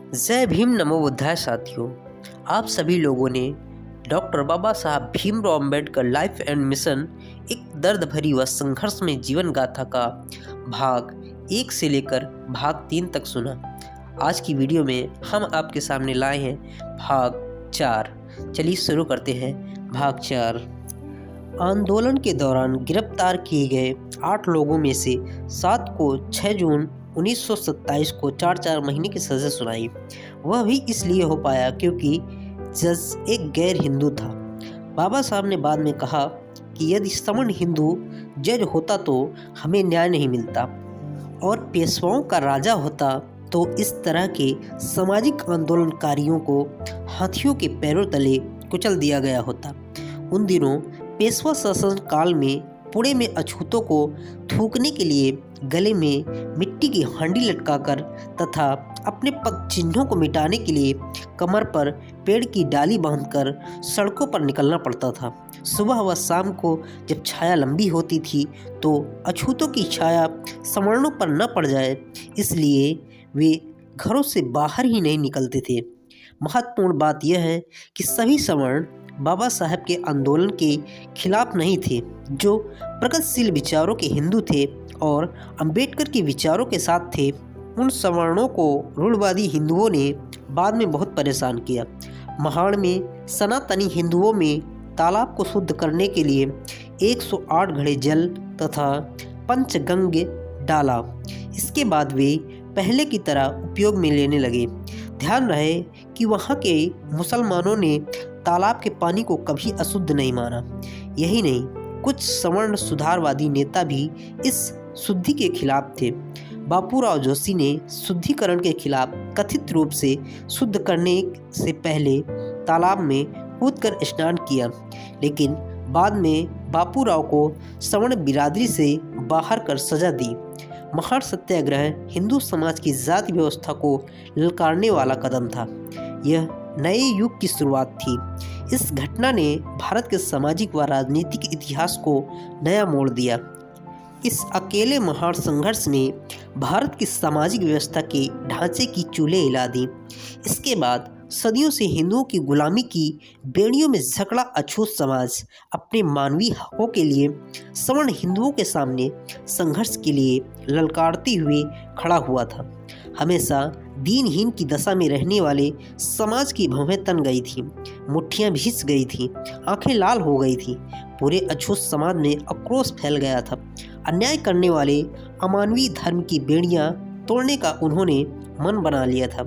जय भीम नमो बुद्धाय साथियों। आप सभी लोगों ने doctor Baba Saheb Bhimrao Ambedkar life and mission एक दर्द भरी व संघर्षमय जीवन गाथा का भाग 1 से लेकर भाग 3 तक सुना। आज की वीडियो में हम आपके सामने लाए हैं भाग 4। चलिए शुरू करते हैं भाग 4। आंदोलन के दौरान गिरफ्तार किए गए 8 लोगों में से 7 को 6 जून 1927 को 4 महीने की सज़ा सुनाई। वह भी इसलिए हो पाया क्योंकि जज एक गैर हिंदू था। बाबा साहब ने बाद में कहा कि यदि सवर्ण हिंदू जज होता तो हमें न्याय नहीं मिलता और पेशवाओं का राजा होता तो इस तरह के सामाजिक आंदोलनकारियों को हाथियों के पैरों तले कुचल दिया गया होता। उन दिनों पेशवा शासन काल में पुणे में अछूतों को थूकने के लिए गले में मिट्टी की हांडी लटकाकर तथा अपने पग चिन्हों को मिटाने के लिए कमर पर पेड़ की डाली बांधकर सड़कों पर निकलना पड़ता था। सुबह व शाम को जब छाया लंबी होती थी तो अछूतों की छाया सवर्णों पर न पड़ जाए इसलिए वे घरों से बाहर ही नहीं निकलते थे। महत्वपूर्ण बात यह है कि सभी सवर्ण बाबा साहब के आंदोलन के खिलाफ नहीं थे, जो प्रगतिशील विचारों के हिंदू थे और अंबेडकर के विचारों के साथ थे। उन सवर्णों को रूढ़वादी हिंदुओं ने बाद में बहुत परेशान किया। महाड़ में सनातनी हिंदुओं में तालाब को शुद्ध करने के लिए 108 घड़े जल तथा पंचगंग डाला। इसके बाद वे पहले की तरह उपयोग में लेने लगे। ध्यान रहे कि वहाँ के मुसलमानों ने तालाब के पानी को कभी अशुद्ध नहीं माना। यही नहीं, कुछ सवर्ण सुधारवादी नेता भी इस शुद्धि के खिलाफ थे। बापूराव जोशी ने शुद्धिकरण के खिलाफ कथित रूप से शुद्ध करने से पहले तालाब में कूदकर स्नान किया, लेकिन बाद में बापूराव को सवर्ण बिरादरी से बाहर कर सजा दी। महाड़ सत्याग्रह हिंदू समाज की जाति व्यवस्था को ललकारने वाला कदम था। यह नए युग की शुरुआत थी। इस घटना ने भारत के सामाजिक व राजनीतिक इतिहास को नया मोड़ दिया। इस अकेले महाड़ संघर्ष ने भारत की सामाजिक व्यवस्था के ढांचे की चूल्हे हिला दी। इसके बाद सदियों से हिंदुओं की गुलामी की बेड़ियों में जकड़ा अछूत समाज अपने मानवीय हकों के लिए सवर्ण हिंदुओं के सामने संघर्ष के लिए ललकारते हुए खड़ा हुआ था। हमेशा दीनहीन की दशा में रहने वाले समाज की भवें तन गई थी, मुट्ठियां भींच गई थी, आंखें लाल हो गई थी। पूरे अछूत समाज में आक्रोश फैल गया था। अन्याय करने वाले अमानवीय धर्म की बेड़ियां तोड़ने का उन्होंने मन बना लिया था।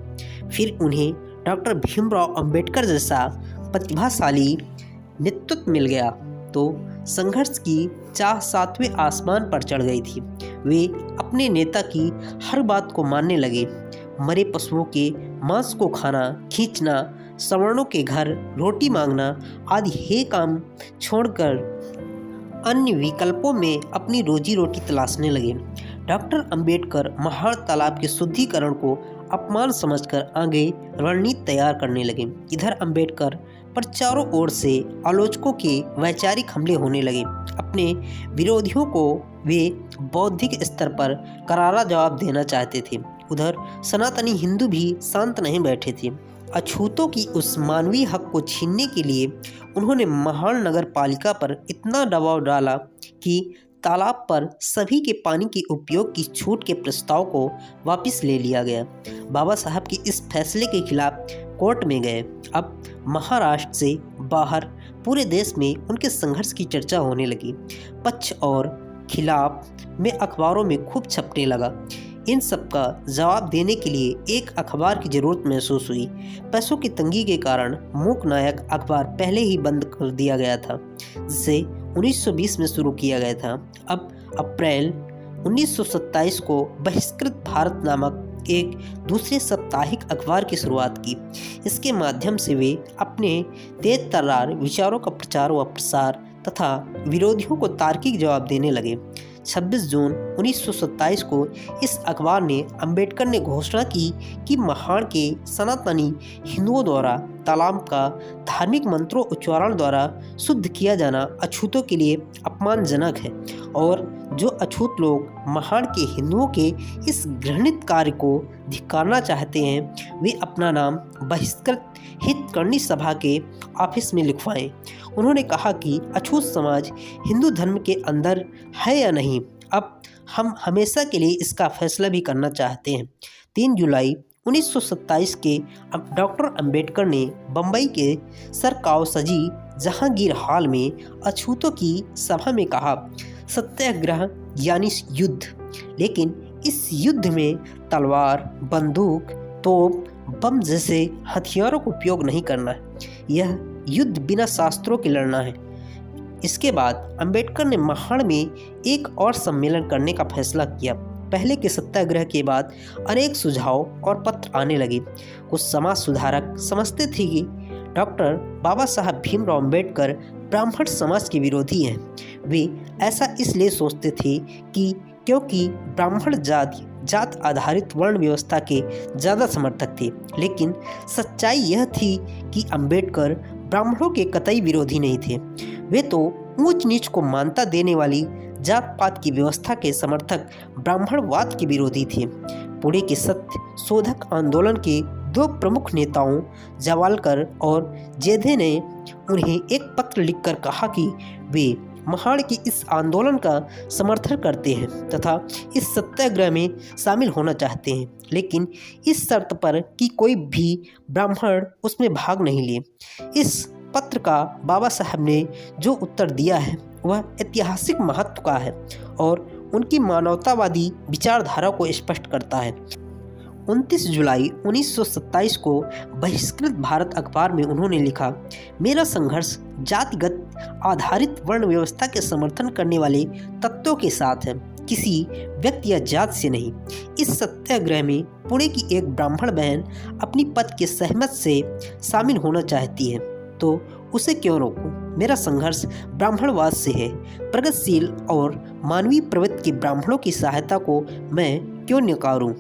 फिर उन्हें डॉक्टर भीमराव अंबेडकर जैसा प्रतिभाशाली नेतृत्व मिल गया तो संघर्ष की चाह 7वें आसमान पर चढ़ गई थी। वे अपने नेता की हर बात को मानने लगे। मरे पशुओं के मांस को खाना, खींचना, सवर्णों के घर रोटी मांगना आदि हे काम छोड़कर अन्य विकल्पों में अपनी रोजी रोटी तलाशने लगे। डॉक्टर अंबेडकर महाड़ तालाब के शुद्धिकरण को अपमान समझकर आगे रणनीति तैयार करने लगे। इधर अंबेडकर पर चारों ओर से आलोचकों के वैचारिक हमले होने लगे। अपने विरोधियों को वे बौद्धिक स्तर पर करारा जवाब देना चाहते थे। उधर सनातनी हिंदू भी शांत नहीं बैठे थे। अछूतों की उस मानवीय हक को छीनने के लिए उन्होंने महाड़ नगर पालिका पर इतना दबाव डाला कि तालाब पर सभी के पानी के उपयोग की छूट के प्रस्ताव को वापस ले लिया गया। बाबा साहब के इस फैसले के खिलाफ कोर्ट में गए। अब महाराष्ट्र से बाहर पूरे देश में उनके संघर्ष की चर्चा होने लगी। पक्ष और खिलाफ में अखबारों में खूब छपने लगा। इन सब का जवाब देने के लिए एक अखबार की जरूरत महसूस हुई। पैसों की तंगी के कारण मूक नायक अखबार पहले ही बंद कर दिया गया था, जिसे 1920 में शुरू किया गया था। अब अप्रैल 1927 को बहिष्कृत भारत नामक एक दूसरे साप्ताहिक अखबार की शुरुआत की। इसके माध्यम से वे अपने तेज तर्रार विचारों का प्रचार व प्रसार तथा विरोधियों को तार्किक जवाब देने लगे। 26 जून 1927 को इस अखबार ने अंबेडकर ने घोषणा की कि महाड़ के सनातनी हिंदुओं द्वारा तालाब का धार्मिक मंत्रों उच्चारण द्वारा शुद्ध किया जाना अछूतों के लिए अपमानजनक है और जो अछूत लोग महाड़ के हिंदुओं के इस घृणित कार्य को धिक्कारना चाहते हैं वे अपना नाम बहिष्कृत हितकर्णी सभा के ऑफिस में लिखवाएं। उन्होंने कहा कि अछूत समाज हिंदू धर्म के अंदर है या नहीं, अब हम हमेशा के लिए इसका फैसला भी करना चाहते हैं। 3 जुलाई 1927 के डॉक्टर अंबेडकर ने बम्बई के सरकाव सजी जहांगीर हॉल में अछूतों की सभा में कहा, सत्याग्रह यानी युद्ध, लेकिन इस युद्ध में तलवार, बंदूक, तोप, बम जैसे हथियारों का उपयोग नहीं करना है। यह युद्ध बिना शास्त्रों के लड़ना है। इसके बाद अंबेडकर ने महाड़ में एक और सम्मेलन करने का फैसला किया। पहले के सत्याग्रह के बाद अनेक सुझाव और पत्र आने लगे। कुछ समाज सुधारक समझते थे कि डॉक्टर बाबा साहब भीमराव अंबेडकर ब्राह्मण समाज के विरोधी हैं। वे ऐसा इसलिए सोचते थे कि क्योंकि ब्राह्मण जात आधारित वर्ण व्यवस्था के ज़्यादा समर्थक थे। लेकिन सच्चाई यह थी कि अंबेडकर ब्राह्मणों के कतई विरोधी नहीं थे। वे तो ऊंच नीच को मान्यता देने वाली जात पात की व्यवस्था के समर्थक ब्राह्मणवाद के विरोधी थे। पुणे के सत्य शोधक आंदोलन के 2 प्रमुख नेताओं जवालकर और जेधे ने उन्हें एक पत्र लिखकर कहा कि वे महाड़ की इस आंदोलन का समर्थन करते हैं तथा इस सत्याग्रह में शामिल होना चाहते हैं, लेकिन इस शर्त पर कि कोई भी ब्राह्मण उसमें भाग नहीं ले। इस पत्र का बाबा साहब ने जो उत्तर दिया है वह ऐतिहासिक महत्व का है और उनकी मानवतावादी विचारधारा को स्पष्ट करता है। 29 जुलाई 1927 को बहिष्कृत भारत अखबार में उन्होंने लिखा, मेरा संघर्ष जातिगत आधारित वर्ण व्यवस्था के समर्थन करने वाले तत्वों के साथ है, किसी व्यक्ति या जात से नहीं। इस सत्याग्रह में पुणे की एक ब्राह्मण बहन अपनी पति के सहमत से शामिल होना चाहती है तो उसे क्यों रोकूं? मेरा संघर्ष ब्राह्मणवाद से है। प्रगतिशील और मानवीय प्रवृत्ति के ब्राह्मणों की सहायता को मैं क्यों नकारूं?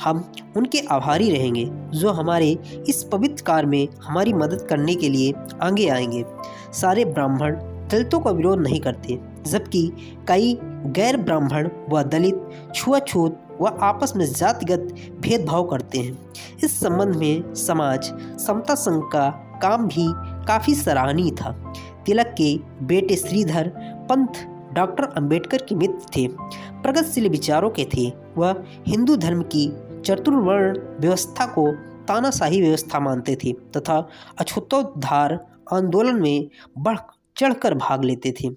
हम उनके आभारी रहेंगे जो हमारे इस पवित्र कार्य में हमारी मदद करने के लिए आगे आएंगे। सारे ब्राह्मण दलितों का विरोध नहीं करते, जबकि कई गैर ब्राह्मण व दलित छुआछूत व आपस में जातिगत भेदभाव करते हैं। इस संबंध में समाज समता संघ का काम भी काफ़ी सराहनीय था। तिलक के बेटे श्रीधर पंत डॉक्टर अंबेडकर के मित्र थे, प्रगतिशील विचारों के थे। वह हिंदू धर्म की चतुर्वर्ण व्यवस्था को तानाशाही व्यवस्था मानते थे तथा अछूतोद्धार आंदोलन में बढ़ चढ़कर भाग लेते थे।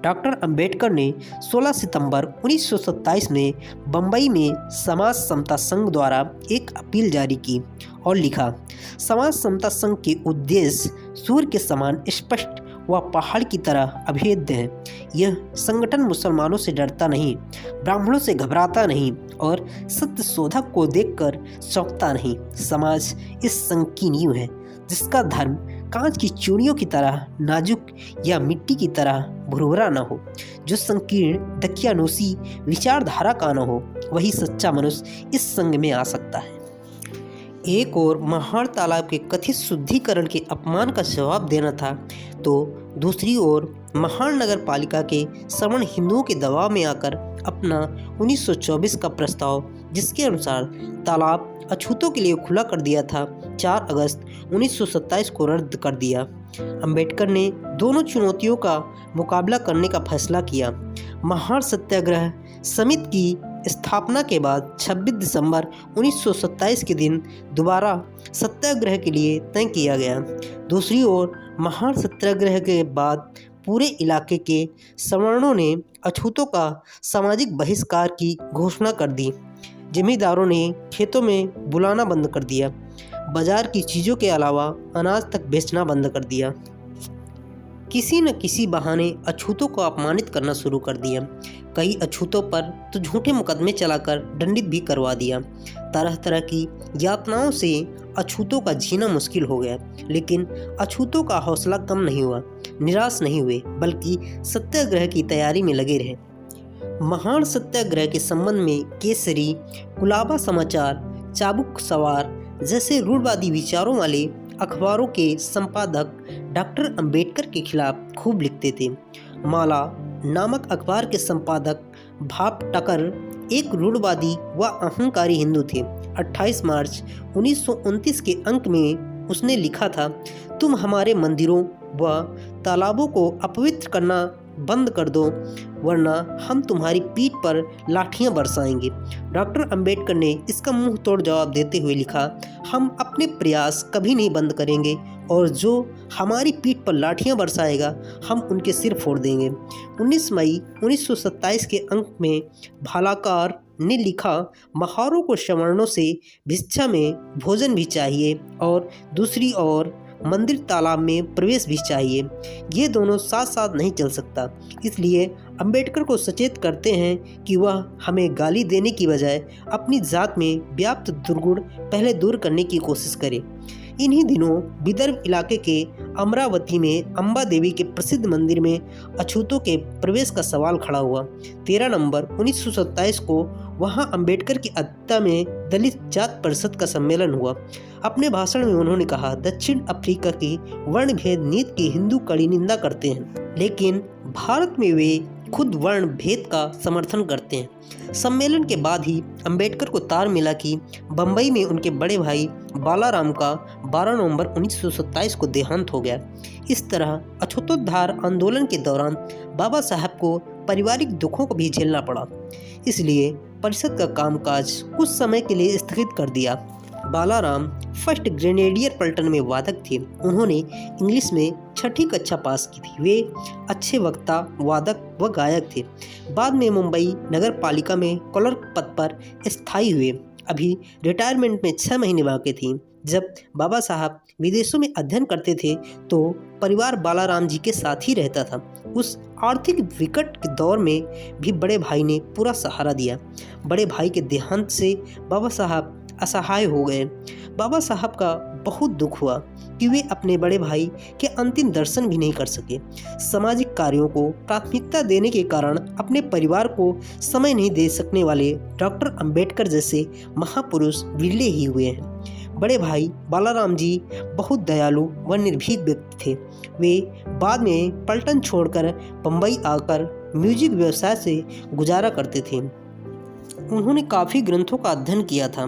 डॉक्टर अंबेडकर ने 16 सितंबर 1927 में बम्बई में समाज समता संघ द्वारा एक अपील जारी की और लिखा, समाज समता संघ के उद्देश्य सूर्य के समान स्पष्ट व पहाड़ की तरह अभेद्य है। यह संगठन मुसलमानों से डरता नहीं, ब्राह्मणों से घबराता नहीं और सत्य शोधक को देखकर चौंकता नहीं। समाज इस संघ की नींव है जिसका धर्म कांच की चूड़ियों की तरह नाजुक या मिट्टी की तरह भुरभुरा न हो, जो संकीर्ण दकियानूसी विचारधारा का न हो, वही सच्चा मनुष्य इस संघ में आ सकता है। एक और महाड़ तालाब के कथित शुद्धिकरण के अपमान का जवाब देना था तो दूसरी ओर महाड़ नगर पालिका के श्रवण हिंदुओं के दबाव में आकर अपना 1924 का प्रस्ताव, जिसके अनुसार तालाब अछूतों के लिए खुला कर दिया था, 4 अगस्त 1927 को रद्द कर दिया। अंबेडकर ने दोनों चुनौतियों का मुकाबला करने का फैसला किया। महाड़ सत्याग्रह समिति की स्थापना के बाद 26 दिसंबर 1927 के दिन दोबारा सत्याग्रह के लिए तय किया गया। दूसरी ओर महाड़ सत्याग्रह के बाद पूरे इलाके के सवर्णों ने अछूतों का सामाजिक बहिष्कार की घोषणा कर दी। जमींदारों ने खेतों में बुलाना बंद कर दिया, बाजार की चीज़ों के अलावा अनाज तक बेचना बंद कर दिया। किसी न किसी बहाने अछूतों को अपमानित करना शुरू कर दिया। कई अछूतों पर तो झूठे मुकदमे चलाकर दंडित भी करवा दिया। तरह तरह की यातनाओं से अछूतों का जीना मुश्किल हो गया, लेकिन अछूतों का हौसला कम नहीं हुआ, निराश नहीं हुए, बल्कि सत्याग्रह की तैयारी में लगे रहे। महाड़ सत्याग्रह के संबंध में केसरी, कुलाबा समाचार, चाबुक सवार जैसे रूढ़वादी विचारों वाले अखबारों के संपादक डॉक्टर अंबेडकर के खिलाफ खूब लिखते थे। माला नामक अखबार के संपादक भाप टकर एक रूढ़वादी व अहंकारी हिंदू थे। 28 मार्च 1929 के अंक में उसने लिखा था, तुम हमारे मंदिरों व तालाबों को अपवित्र करना बंद कर दो, वरना हम तुम्हारी पीठ पर लाठियां बरसाएंगे। डॉक्टर अंबेडकर ने इसका मुंह तोड़ जवाब देते हुए लिखा, हम अपने प्रयास कभी नहीं बंद करेंगे और जो हमारी पीठ पर लाठियां बरसाएगा हम उनके सिर फोड़ देंगे। 19 मई 1927 के अंक में भालाकार ने लिखा, महारों को सवर्णों से भिक्षा में भोजन भी चाहिए और दूसरी ओर मंदिर तालाब में प्रवेश भी चाहिए। ये दोनों साथ साथ नहीं चल सकता। इसलिए अंबेडकर को सचेत करते हैं कि वह हमें गाली देने की बजाय अपनी जात में व्याप्त दुर्गुण पहले दूर करने की कोशिश करे। इन्हीं दिनों विदर्भ इलाके के अमरावती में अम्बा देवी के प्रसिद्ध मंदिर में अछूतों के प्रवेश का सवाल खड़ा हुआ। 13 नवंबर 1927 को वहां अंबेडकर की अध्यक्षता में दलित जात परिषद का सम्मेलन हुआ। अपने भाषण में उन्होंने कहा, दक्षिण अफ्रीका की वर्ण भेद नीति की हिंदू कड़ी निंदा करते हैं, लेकिन भारत में वे खुद वर्ण भेद का समर्थन करते हैं। सम्मेलन के बाद ही अंबेडकर को तार मिला कि बम्बई में उनके बड़े भाई बालाराम का 12 नवंबर 1927 को देहांत हो गया। इस तरह अछूतोद्धार आंदोलन के दौरान बाबा साहब को पारिवारिक दुखों को भी झेलना पड़ा। इसलिए परिषद का कामकाज कुछ समय के लिए स्थगित कर दिया। बालाराम फर्स्ट ग्रेनेडियर पलटन में वादक थे। उन्होंने इंग्लिश में 6ठी कक्षा पास की थी। वे अच्छे वक्ता, वादक व गायक थे। बाद में मुंबई नगर पालिका में क्लर्क पद पर स्थायी हुए। अभी रिटायरमेंट में 6 महीने बाकी थी। जब बाबा साहब विदेशों में अध्ययन करते थे तो परिवार बालाराम जी के साथ ही रहता था। उस आर्थिक विकट के दौर में भी बड़े भाई ने पूरा सहारा दिया। बड़े भाई के देहांत से बाबा साहब असहाय हो गए। बाबा साहब का बहुत दुख हुआ कि वे अपने बड़े भाई के अंतिम दर्शन भी नहीं कर सके। सामाजिक कार्यों को प्राथमिकता देने के कारण अपने परिवार को समय नहीं दे सकने वाले डॉक्टर अंबेडकर जैसे महापुरुष विरले ही हुए हैं। बड़े भाई बालाराम जी बहुत दयालु व निर्भीक व्यक्ति थे। वे बाद में पलटन छोड़कर बम्बई आकर म्यूजिक व्यवसाय से गुजारा करते थे। उन्होंने काफ़ी ग्रंथों का अध्ययन किया था।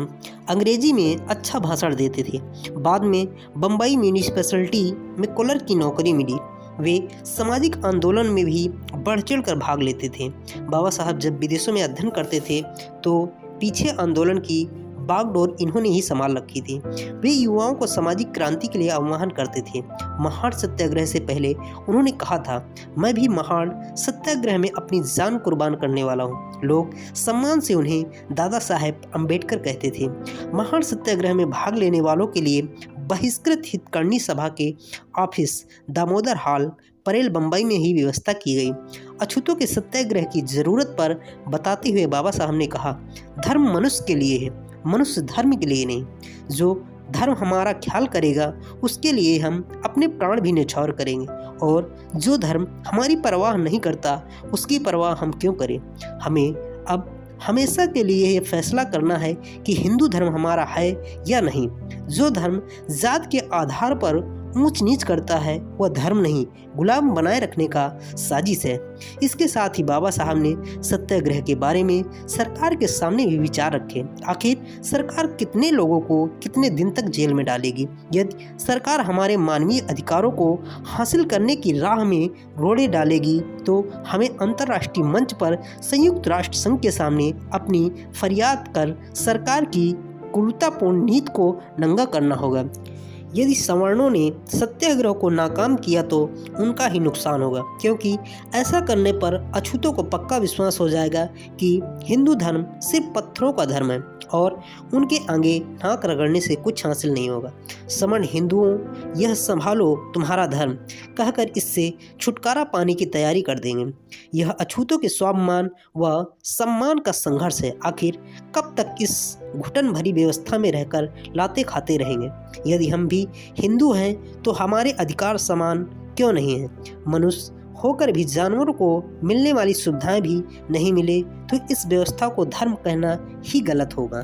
अंग्रेजी में अच्छा भाषण देते थे। बाद में बम्बई म्यूनिसिपैलिटी में क्लर्क की नौकरी मिली। वे सामाजिक आंदोलन में भी बढ़ चढ़ कर भाग लेते थे। बाबा साहब जब विदेशों में अध्ययन करते थे तो पीछे आंदोलन की बागडोर इन्होंने ही संभाल रखी थी। वे युवाओं को सामाजिक क्रांति के लिए आह्वान करते थे। महान सत्याग्रह से पहले उन्होंने कहा था, मैं भी महान सत्याग्रह में अपनी जान कुर्बान करने वाला हूँ। लोग सम्मान से उन्हें दादा साहेब अंबेडकर कहते थे। महान सत्याग्रह में भाग लेने वालों के लिए बहिष्कृत हितकर्णी सभा के ऑफिस दामोदर हॉल परेल बम्बई में ही व्यवस्था की गई। अछूतों के सत्याग्रह की जरूरत पर बताते हुए बाबा साहब ने कहा, धर्म मनुष्य के लिए है, मनुष्य धर्म के लिए नहीं। जो धर्म हमारा ख्याल करेगा उसके लिए हम अपने प्राण भी न्यौछावर करेंगे, और जो धर्म हमारी परवाह नहीं करता उसकी परवाह हम क्यों करें। हमें अब हमेशा के लिए यह फैसला करना है कि हिंदू धर्म हमारा है या नहीं। जो धर्म जात के आधार पर ऊंच नीच करता है वह धर्म नहीं, गुलाम बनाए रखने का साजिश है। इसके साथ ही बाबा साहब ने सत्याग्रह के बारे में सरकार के सामने भी विचार रखे। आखिर सरकार कितने लोगों को कितने दिन तक जेल में डालेगी? यदि सरकार हमारे मानवीय अधिकारों को हासिल करने की राह में रोड़े डालेगी तो हमें अंतर्राष्ट्रीय मंच पर संयुक्त राष्ट्र संघ के सामने अपनी फरियाद कर सरकार की क्रूरतापूर्ण नीति को नंगा करना होगा। यदि सवर्णों ने सत्याग्रह को नाकाम किया तो उनका ही नुकसान होगा, क्योंकि ऐसा करने पर अछूतों को पक्का विश्वास हो जाएगा कि हिंदू धर्म सिर्फ पत्थरों का धर्म है और उनके आगे नाक रगड़ने से कुछ हासिल नहीं होगा। सवर्ण हिंदुओं, यह संभालो तुम्हारा धर्म कहकर इससे छुटकारा पाने की तैयारी कर देंगे। यह अछूतों के स्वाभिमान व सम्मान का संघर्ष है। आखिर कब तक इस घुटन भरी व्यवस्था में रहकर लाते खाते रहेंगे? यदि हम भी हिंदू हैं तो हमारे अधिकार समान क्यों नहीं हैं? मनुष्य होकर भी जानवरों को मिलने वाली सुविधाएं भी नहीं मिले तो इस व्यवस्था को धर्म कहना ही गलत होगा।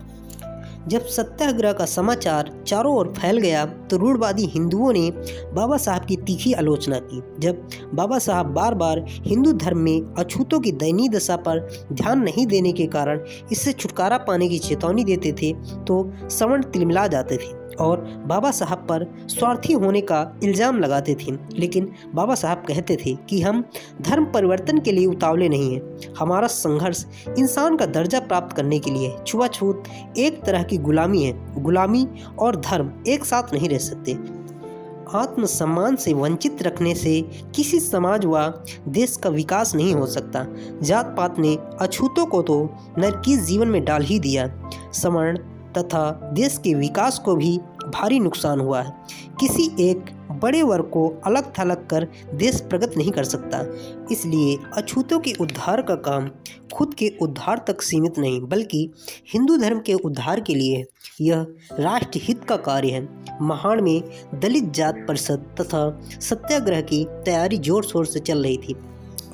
जब सत्याग्रह का समाचार चारों ओर फैल गया तो रूढ़वादी हिंदुओं ने बाबा साहब की तीखी आलोचना की। जब बाबा साहब बार बार हिंदू धर्म में अछूतों की दयनीय दशा पर ध्यान नहीं देने के कारण इससे छुटकारा पाने की चेतावनी देते थे तो सवर्ण तिलमिला जाते थे और बाबा साहब पर स्वार्थी होने का इल्ज़ाम लगाते थे। लेकिन बाबा साहब कहते थे कि हम धर्म परिवर्तन के लिए उतावले नहीं हैं। हमारा संघर्ष इंसान का दर्जा प्राप्त करने के लिए है। छुआछूत एक तरह की गुलामी है। गुलामी और धर्म एक साथ नहीं रह सकते। आत्मसम्मान से वंचित रखने से किसी समाज व देश का विकास नहीं हो सकता। जात पात ने अछूतों को तो नरकीस जीवन में डाल ही दिया। सवर्ण तथा देश के विकास को भी भारी नुकसान हुआ है। किसी एक बड़े वर्ग को अलग थलग कर देश प्रगति नहीं कर सकता। इसलिए अछूतों के उद्धार का काम खुद के उद्धार तक सीमित नहीं बल्कि हिंदू धर्म के उद्धार के लिए यह राष्ट्र हित का कार्य है। महाड़ में दलित जात परिषद तथा सत्याग्रह की तैयारी जोर शोर से चल रही थी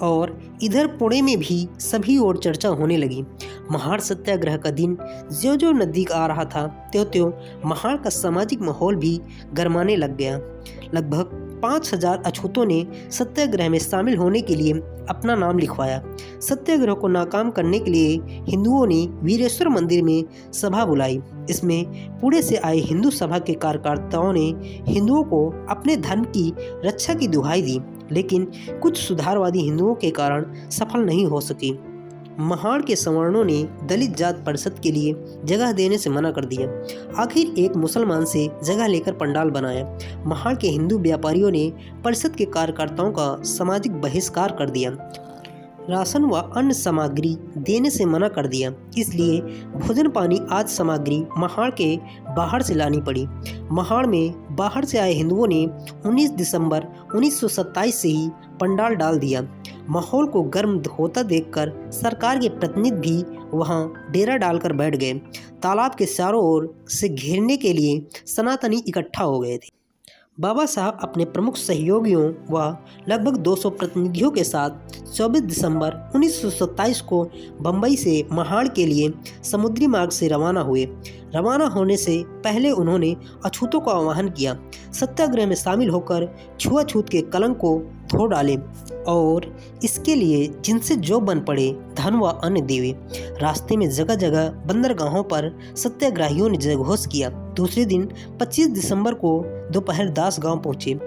और इधर पुणे में भी सभी ओर चर्चा होने लगी। महाड़ सत्याग्रह का दिन ज्यों-ज्यों नज़दीक आ रहा था त्यों-त्यों महाड़ का सामाजिक माहौल भी गरमाने लग गया। लगभग 5000 अछूतों ने सत्याग्रह में शामिल होने के लिए अपना नाम लिखवाया। सत्याग्रह को नाकाम करने के लिए हिंदुओं ने वीरेश्वर मंदिर में सभा बुलाई। इसमें पुणे से आए हिंदू सभा के कार्यकर्ताओं ने हिंदुओं को अपने धर्म की रक्षा की दुहाई दी, लेकिन कुछ सुधारवादी हिंदुओं के कारण सफल नहीं हो सकी। महाड़ के सवर्णों ने दलित जात परिषद के लिए जगह देने से मना कर दिया। आखिर एक मुसलमान से जगह लेकर पंडाल बनाया। महाड़ के हिंदू व्यापारियों ने परिषद के कार्यकर्ताओं का सामाजिक बहिष्कार कर दिया। राशन व अन्य सामग्री देने से मना कर दिया। इसलिए भोजन पानी आदि सामग्री महाड़ के बाहर से लानी पड़ी। महाड़ में बाहर से आए हिंदुओं ने 19 दिसंबर 1927 से ही पंडाल डाल दिया। माहौल को गर्म होता देखकर सरकार के प्रतिनिधि भी वहां डेरा डालकर बैठ गए। तालाब के चारों ओर से घेरने के लिए सनातनी इकट्ठा हो गए थे। बाबा साहब अपने प्रमुख सहयोगियों व लगभग 200 प्रतिनिधियों के साथ 24 दिसंबर 1927 को बम्बई से महाड़ के लिए समुद्री मार्ग से रवाना हुए। रवाना होने से पहले उन्होंने अछूतों का आह्वान किया, सत्याग्रह में शामिल होकर छुआछूत के कलंक को धो डाले और इसके लिए जिनसे जो बन पड़े धन व अन्य देवे। रास्ते में जगह जगह बंदरगाहों पर सत्याग्रहियों ने जयघोष किया। दूसरे दिन 25 दिसंबर को दोपहर दास गांव पहुंचे।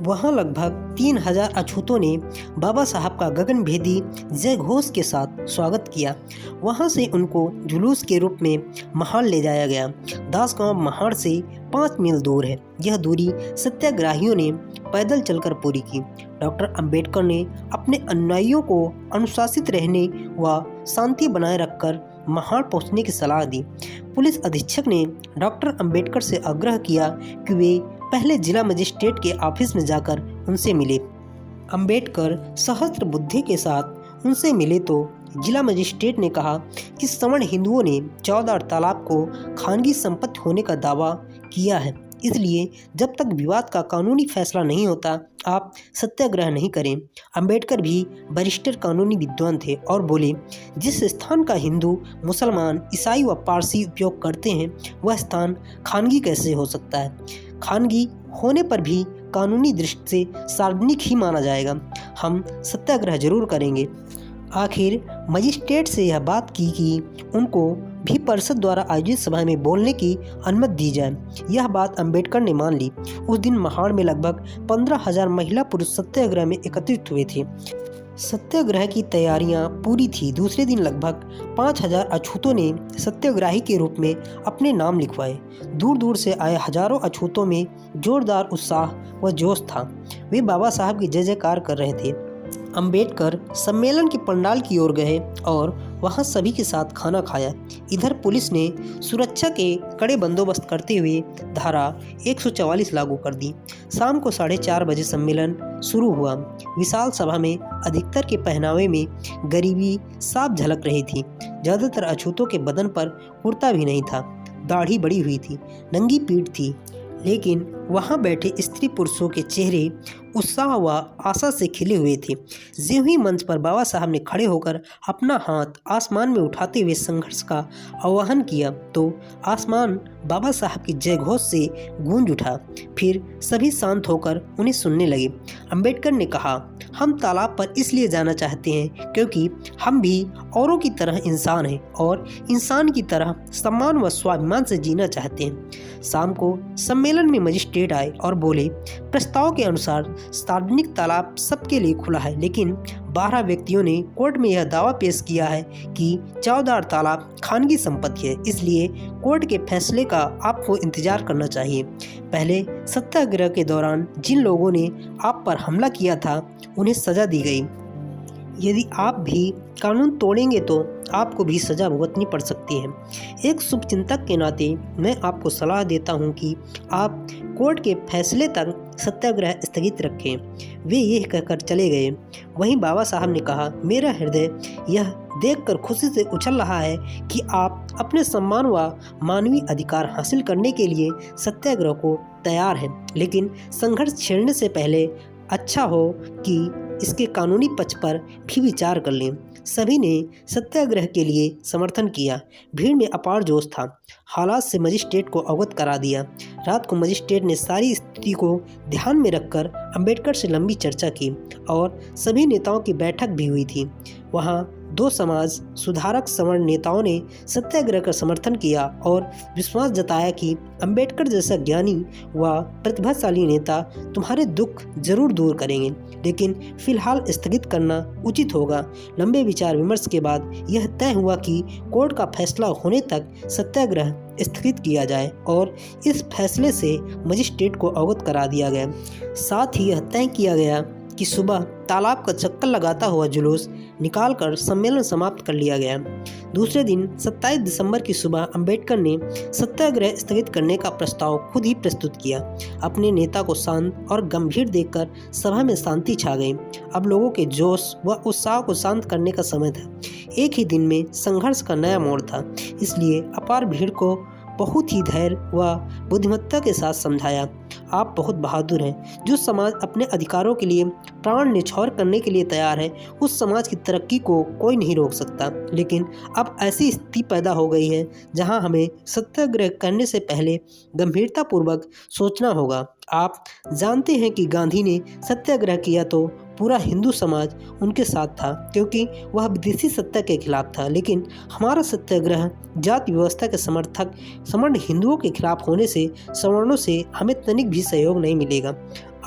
वहां लगभग 3000 अछूतों ने बाबा साहब का गगनभेदी जय घोष के साथ स्वागत किया। वहां से उनको जुलूस के रूप में महाड़ ले जाया गया। दास गांव महाड़ से 5 मील दूर है। यह दूरी सत्याग्रहियों ने पैदल चलकर पूरी की। डॉक्टर अंबेडकर ने अपने अनुयायियों को अनुशासित रहने व शांति बनाए रखकर महाड़ पहुंचने की सलाह दी। पुलिस अधीक्षक ने डॉक्टर अंबेडकर से आग्रह किया कि वे पहले जिला मजिस्ट्रेट के ऑफिस में जाकर उनसे मिले। अंबेडकर सहस्त्र बुद्धि के साथ उनसे मिले तो जिला मजिस्ट्रेट ने कहा कि सवर्ण हिंदुओं ने चौदार तालाब को खानगी संपत्ति होने का दावा किया है, इसलिए जब तक विवाद का कानूनी फैसला नहीं होता आप सत्याग्रह नहीं करें। अंबेडकर भी बैरिस्टर कानूनी विद्वान थे और बोले, जिस स्थान का हिंदू, मुसलमान, ईसाई व पारसी उपयोग करते हैं वह स्थान खानगी कैसे हो सकता है? खानगी होने पर भी कानूनी दृष्टि से सार्वजनिक ही माना जाएगा। हम सत्याग्रह जरूर करेंगे। आखिर मजिस्ट्रेट से यह बात की कि उनको भी परिषद द्वारा आयोजित सभा में बोलने की अनुमति दी जाए। यह बात अंबेडकर ने मान ली। उस दिन महाड़ में लगभग 15,000 महिला पुरुष सत्याग्रह में एकत्रित हुए थे। सत्याग्रह की तैयारियां पूरी थी। दूसरे दिन लगभग 5,000 अछूतों ने सत्याग्रही के रूप में अपने नाम लिखवाए। दूर दूर से आए हजारों अछूतों में जोरदार उत्साह व जोश था। वे बाबा साहब की जय जयकार कर रहे थे। अंबेडकर सम्मेलन के पंडाल की ओर गए और वहां सभी के साथ खाना खाया। इधर पुलिस ने सुरक्षा के कड़े बंदोबस्त करते हुए धारा 144 लागू कर दी। शाम को 4:30 बजे सम्मेलन शुरू हुआ। विशाल सभा में अधिकतर के पहनावे में गरीबी साफ झलक रही थी। ज्यादातर अछूतों के बदन पर कुर्ता भी नहीं था। दाढ़ी बड़ी हुई थी, नंगी पीठ थी, लेकिन वहां बैठे स्त्री पुरुषों के चेहरे उत्साह व आशा से खिले हुए थे। ज्यों ही मंच पर बाबा साहब ने खड़े होकर अपना हाथ आसमान में उठाते हुए संघर्ष का आह्वान किया तो आसमान बाबा साहब की जय घोष से गूंज उठा। फिर सभी शांत होकर उन्हें सुनने लगे। अंबेडकर ने कहा, हम तालाब पर इसलिए जाना चाहते हैं क्योंकि हम भी औरों की तरह इंसान हैं और इंसान की तरह सम्मान व स्वाभिमान से जीना चाहते हैं। शाम को सम्मेलन में मजिस्ट्रेट आए और बोले, प्रस्ताव के अनुसार सार्वजनिक तालाब सबके लिए खुला है, लेकिन 12 व्यक्तियों ने कोर्ट में यह दावा पेश किया है कि चौदार तालाब खानगी संपत्ति है, इसलिए कोर्ट के फैसले का आपको इंतजार करना चाहिए। पहले सत्याग्रह के दौरान जिन लोगों ने आप पर हमला किया था उन्हें सजा दी गई। यदि आप भी कानून तोड़ेंगे तो आपको भी सजा भुगतनी पड़ सकती है। एक शुभचिंतक के नाते मैं आपको सलाह देता हूं कि आप कोर्ट के फैसले तक सत्याग्रह स्थगित रखें। वे यह कहकर चले गए। वहीं बाबा साहब ने कहा, मेरा हृदय यह देखकर खुशी से उछल रहा है कि आप अपने सम्मान व मानवीय अधिकार हासिल करने के लिए सत्याग्रह को तैयार हैं, लेकिन संघर्ष छेड़ने से पहले अच्छा हो कि इसके कानूनी पक्ष पर भी विचार कर लें। सभी ने सत्याग्रह के लिए समर्थन किया। भीड़ में अपार जोश था। हालात से मजिस्ट्रेट को अवगत करा दिया। रात को मजिस्ट्रेट ने सारी स्थिति को ध्यान में रखकर अंबेडकर से लंबी चर्चा की और सभी नेताओं की बैठक भी हुई थी। वहाँ 2 समाज सुधारक सवर्ण नेताओं ने सत्याग्रह का समर्थन किया और विश्वास जताया कि अंबेडकर जैसा ज्ञानी व प्रतिभाशाली नेता तुम्हारे दुख जरूर दूर करेंगे, लेकिन फिलहाल स्थगित करना उचित होगा। लंबे विचार विमर्श के बाद यह तय हुआ कि कोर्ट का फैसला होने तक सत्याग्रह स्थगित किया जाए और इस फैसले से मजिस्ट्रेट को अवगत करा दिया गया। साथ ही यह तय किया गया कि सुबह तालाब का चक्कर लगाता हुआ जुलूस निकालकर सम्मेलन समाप्त कर लिया गया। दूसरे दिन 27 दिसंबर की सुबह अंबेडकर ने सत्याग्रह स्थगित करने का प्रस्ताव खुद ही प्रस्तुत किया। अपने नेता को शांत और गंभीर देखकर सभा में शांति छा गई। अब लोगों के जोश व उत्साह को शांत करने का समय था। एक ही दिन में संघर्ष का नया मोड़ था, इसलिए अपार भीड़ को बहुत ही धैर्य व बुद्धिमत्ता के साथ समझाया। आप बहुत बहादुर हैं। जो समाज अपने अधिकारों के लिए प्राण न्यौछावर करने के लिए तैयार है, उस समाज की तरक्की को कोई नहीं रोक सकता। लेकिन अब ऐसी स्थिति पैदा हो गई है जहां हमें सत्याग्रह करने से पहले गंभीरतापूर्वक सोचना होगा। आप जानते हैं कि गांधी ने सत्याग्रह किया तो पूरा हिंदू समाज उनके साथ था, क्योंकि वह विदेशी सत्ता के खिलाफ था। लेकिन हमारा सत्याग्रह जाति व्यवस्था के समर्थक सवर्ण हिंदुओं के खिलाफ होने से सवर्णों से हमें तनिक भी सहयोग नहीं मिलेगा।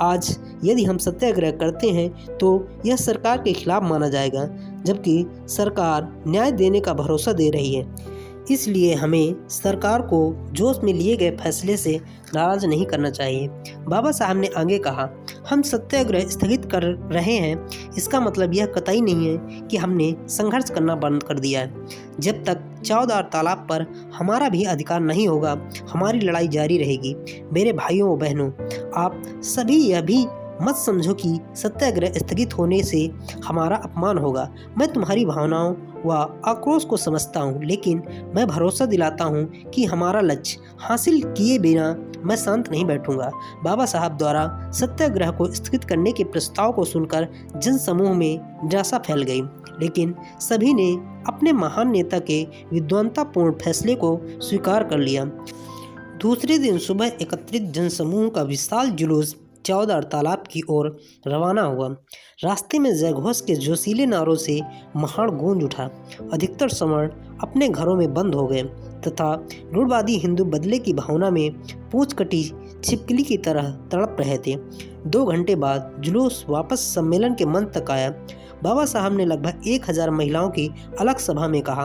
आज यदि हम सत्याग्रह करते हैं तो यह सरकार के खिलाफ माना जाएगा, जबकि सरकार न्याय देने का भरोसा दे रही है। इसलिए हमें सरकार को जोश में लिए गए फैसले से नाराज नहीं करना चाहिए। बाबा साहब ने आगे कहा, हम सत्याग्रह स्थगित कर रहे हैं, इसका मतलब यह कतई नहीं है कि हमने संघर्ष करना बंद कर दिया है। जब तक चौदार तालाब पर हमारा भी अधिकार नहीं होगा, हमारी लड़ाई जारी रहेगी। मेरे भाइयों और बहनों, आप सभी यह भी मत समझो कि सत्याग्रह स्थगित होने से हमारा अपमान होगा। मैं तुम्हारी भावनाओं व आक्रोश को समझता हूँ, लेकिन मैं भरोसा दिलाता हूँ कि हमारा लक्ष्य हासिल किए बिना मैं शांत नहीं बैठूंगा। बाबा साहब द्वारा सत्याग्रह को स्थगित करने के प्रस्ताव को सुनकर जनसमूह में निराशा फैल गई, लेकिन सभी ने अपने महान नेता के विद्वतापूर्ण फैसले को स्वीकार कर लिया। दूसरे दिन सुबह एकत्रित जनसमूह का विशाल जुलूस चौदार तालाब की ओर रवाना हुआ। रास्ते में जयघोष के जोशीले नारों से महाड़ गूंज उठा। अधिकतर सवर्ण अपने घरों में बंद हो गए तथा रूढ़वादी हिंदू बदले की भावना में पूंछ कटी छिपकली की तरह तड़प रहे थे। 2 घंटे बाद जुलूस वापस सम्मेलन के मंच तक आया। बाबा साहब ने लगभग 1000 महिलाओं की अलग सभा में कहा,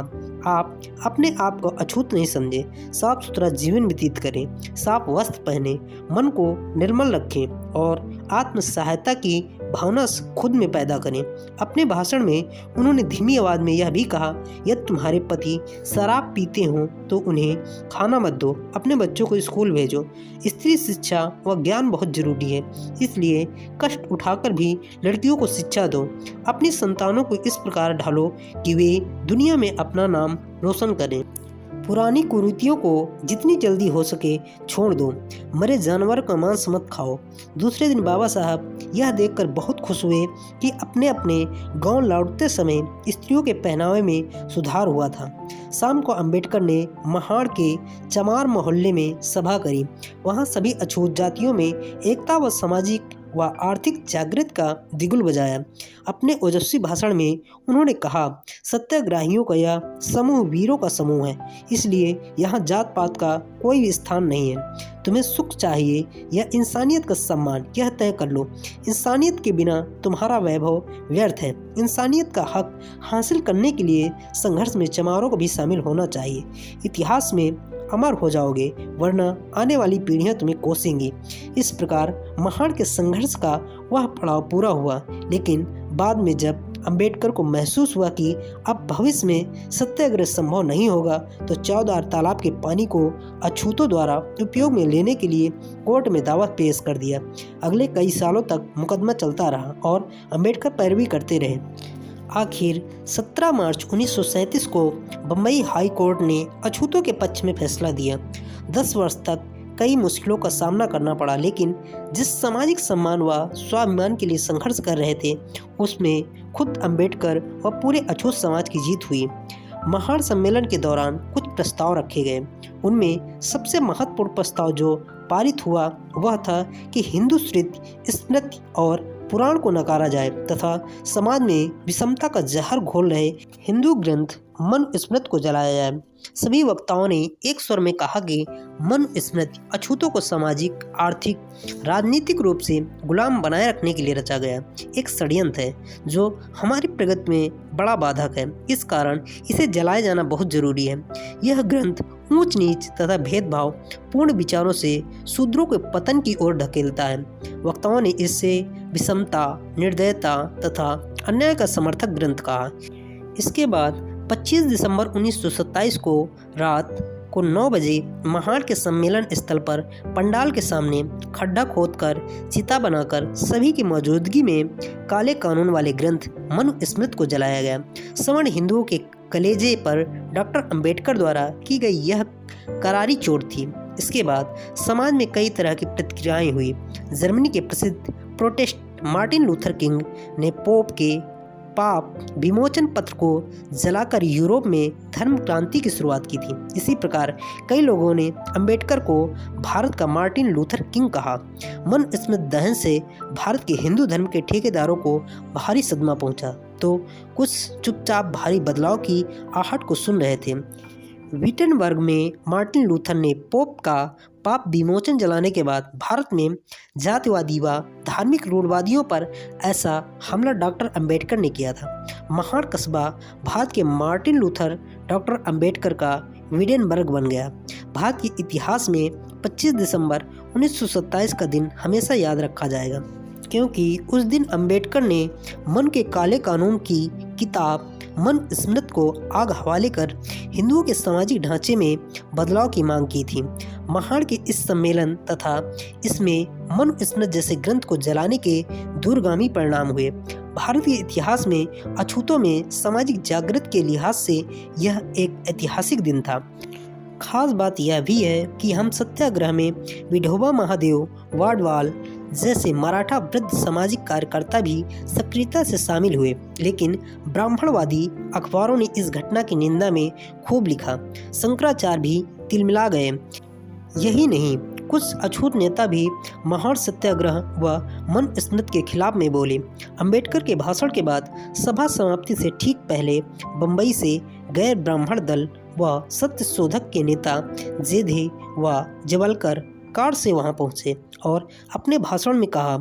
आप अपने आप को अछूत नहीं समझे, साफ सुथरा जीवन व्यतीत करें, साफ वस्त्र पहने, मन को निर्मल रखें और आत्म सहायता की भावना खुद में पैदा करें। अपने भाषण में उन्होंने धीमी आवाज में यह भी कहा, यदि तुम्हारे पति शराब पीते हों तो उन्हें खाना मत दो, अपने बच्चों को स्कूल भेजो। स्त्री शिक्षा व ज्ञान बहुत जरूरी है, इसलिए कष्ट उठाकर भी लड़कियों को शिक्षा दो। अपनी संतानों को इस प्रकार ढालो कि वे दुनिया में अपना नाम रोशन करें। पुरानी कुरीतियों को जितनी जल्दी हो सके छोड़ दो। मरे जानवर का मांस मत खाओ। दूसरे दिन बाबा साहब यह देखकर बहुत खुश हुए कि अपने अपने गांव लौटते समय स्त्रियों के पहनावे में सुधार हुआ था। शाम को अंबेडकर ने महाड़ के चमार मोहल्ले में सभा करी। वहां सभी अछूत जातियों में एकता व सामाजिक व आर्थिक जागृति का बिगुल बजाया। अपने ओजस्वी भाषण में उन्होंने कहा, सत्याग्रहियों का यह समूह वीरों का समूह है, इसलिए यहाँ जात पात का कोई भी स्थान नहीं है। तुम्हें सुख चाहिए या इंसानियत का सम्मान, यह तय कर लो। इंसानियत के बिना तुम्हारा वैभव व्यर्थ है। इंसानियत का हक हासिल करने के लिए संघर्ष में चमारों को भी शामिल होना चाहिए। इतिहास में अमर हो जाओगे, वरना आने वाली पीढ़ियां तुम्हें कोसेंगी। इस प्रकार महाड़ के संघर्ष का वह पड़ाव पूरा हुआ, लेकिन बाद में जब अंबेडकर को महसूस हुआ कि अब भविष्य में सत्याग्रह संभव नहीं होगा, तो 14 तालाब के पानी को अछूतों द्वारा उपयोग में लेने के लिए कोर्ट में दावा पेश कर दिया। अगले कई सालों तक मुकदमा चलता रहा और अंबेडकर पैरवी करते रहे। आखिर 17 मार्च 1937 को बम्बई हाई कोर्ट ने अछूतों के पक्ष में फैसला दिया। 10 वर्ष तक कई मुश्किलों का सामना करना पड़ा, लेकिन जिस सामाजिक सम्मान व स्वाभिमान के लिए संघर्ष कर रहे थे, उसमें खुद अंबेडकर व पूरे अछूत समाज की जीत हुई। महाड़ सम्मेलन के दौरान कुछ प्रस्ताव रखे गए। उनमें सबसे महत्वपूर्ण प्रस्ताव जो पारित हुआ वह था कि हिंदू स्मृति, स्मृति और पुराण को नकारा जाए तथा समाज में विषमता का जहर घोल रहे हिंदू ग्रंथ मनुस्मृति को जलाया जाए। सभी वक्ताओं ने एक स्वर में कहा कि मनुस्मृति अछूतों को सामाजिक, आर्थिक, राजनीतिक रूप से गुलाम बनाए रखने के लिए रचा गया एक षड्यंत्र है जो हमारी प्रगति में बड़ा बाधक है। इस कारण इसे जलाया जाना बहुत जरूरी है। यह ग्रंथ ऊंच नीच तथा भेदभाव पूर्ण विचारों से शूद्रों के पतन की ओर ढकेलता है। वक्ताओं ने इससे विषमता, निर्दयता तथा अन्याय का समर्थक ग्रंथ कहा। इसके बाद 25 दिसंबर 1927 को रात को 9 बजे महाड़ के सम्मेलन स्थल पर पंडाल के सामने खड्डा खोदकर चिता बनाकर सभी की मौजूदगी में काले कानून वाले ग्रंथ मनुस्मृति को जलाया गया। सवर्ण हिंदुओं के कलेजे पर डॉक्टर अंबेडकर द्वारा की गई यह करारी चोट थी। इसके बाद समाज में कई तरह की प्रतिक्रियाएं हुई। जर्मनी के प्रसिद्ध प्रोटेस्ट मार्टिन लूथर किंग ने पोप के पाप विमोचन पत्र को जलाकर यूरोप में धर्म क्रांति की शुरुआत की थी। इसी प्रकार कई लोगों ने अंबेडकर को भारत का मार्टिन लूथर किंग कहा। मनुस्मृति दहन से भारत के हिंदू धर्म के ठेकेदारों को भारी सदमा पहुंचा, तो कुछ चुपचाप भारी बदलाव की आहट को सुन रहे थे। विटनबर्ग में मार्टिन लूथर ने पोप का पाप विमोचन जलाने के बाद भारत में जातिवादी व धार्मिक रूढ़वादियों पर ऐसा हमला डॉक्टर अंबेडकर ने किया था। महाड़ कस्बा भारत के मार्टिन लूथर डॉक्टर अंबेडकर का विडेनबर्ग बन गया। भारत के इतिहास में 25 दिसंबर 1927 का दिन हमेशा याद रखा जाएगा, क्योंकि उस दिन अंबेडकर ने मन के काले कानून की किताब मनुस्मृति को आग हवाले कर हिंदुओं के सामाजिक ढांचे में बदलाव की मांग की थी। महाड़ के इस सम्मेलन तथा इसमें मनुस्मृति जैसे ग्रंथ को जलाने के दूरगामी परिणाम हुए। भारत के इतिहास में अछूतों में सामाजिक जागृति के लिहाज से यह एक ऐतिहासिक दिन था। खास बात यह भी है कि हम सत्याग्रह में विठोबा महादेव, वाडवाल जैसे मराठा वृद्ध सामाजिक कार्यकर्ता भी सक्रियता से शामिल हुए, लेकिन ब्राह्मणवादी अखबारों ने इस घटना की निंदा में खूब लिखा। शंकराचार्य भी तिलमिला गए। यही नहीं, कुछ अछूत नेता भी महाड़ सत्याग्रह व मनुस्मृति के खिलाफ में बोले। अंबेडकर के भाषण के बाद सभा समाप्ति से ठीक पहले बम्बई से गैर ब्राह्मण दल व सत्य शोधक के नेता जेधे व जवलकर कार से वहां पहुंचे और अपने भाषण में कहा,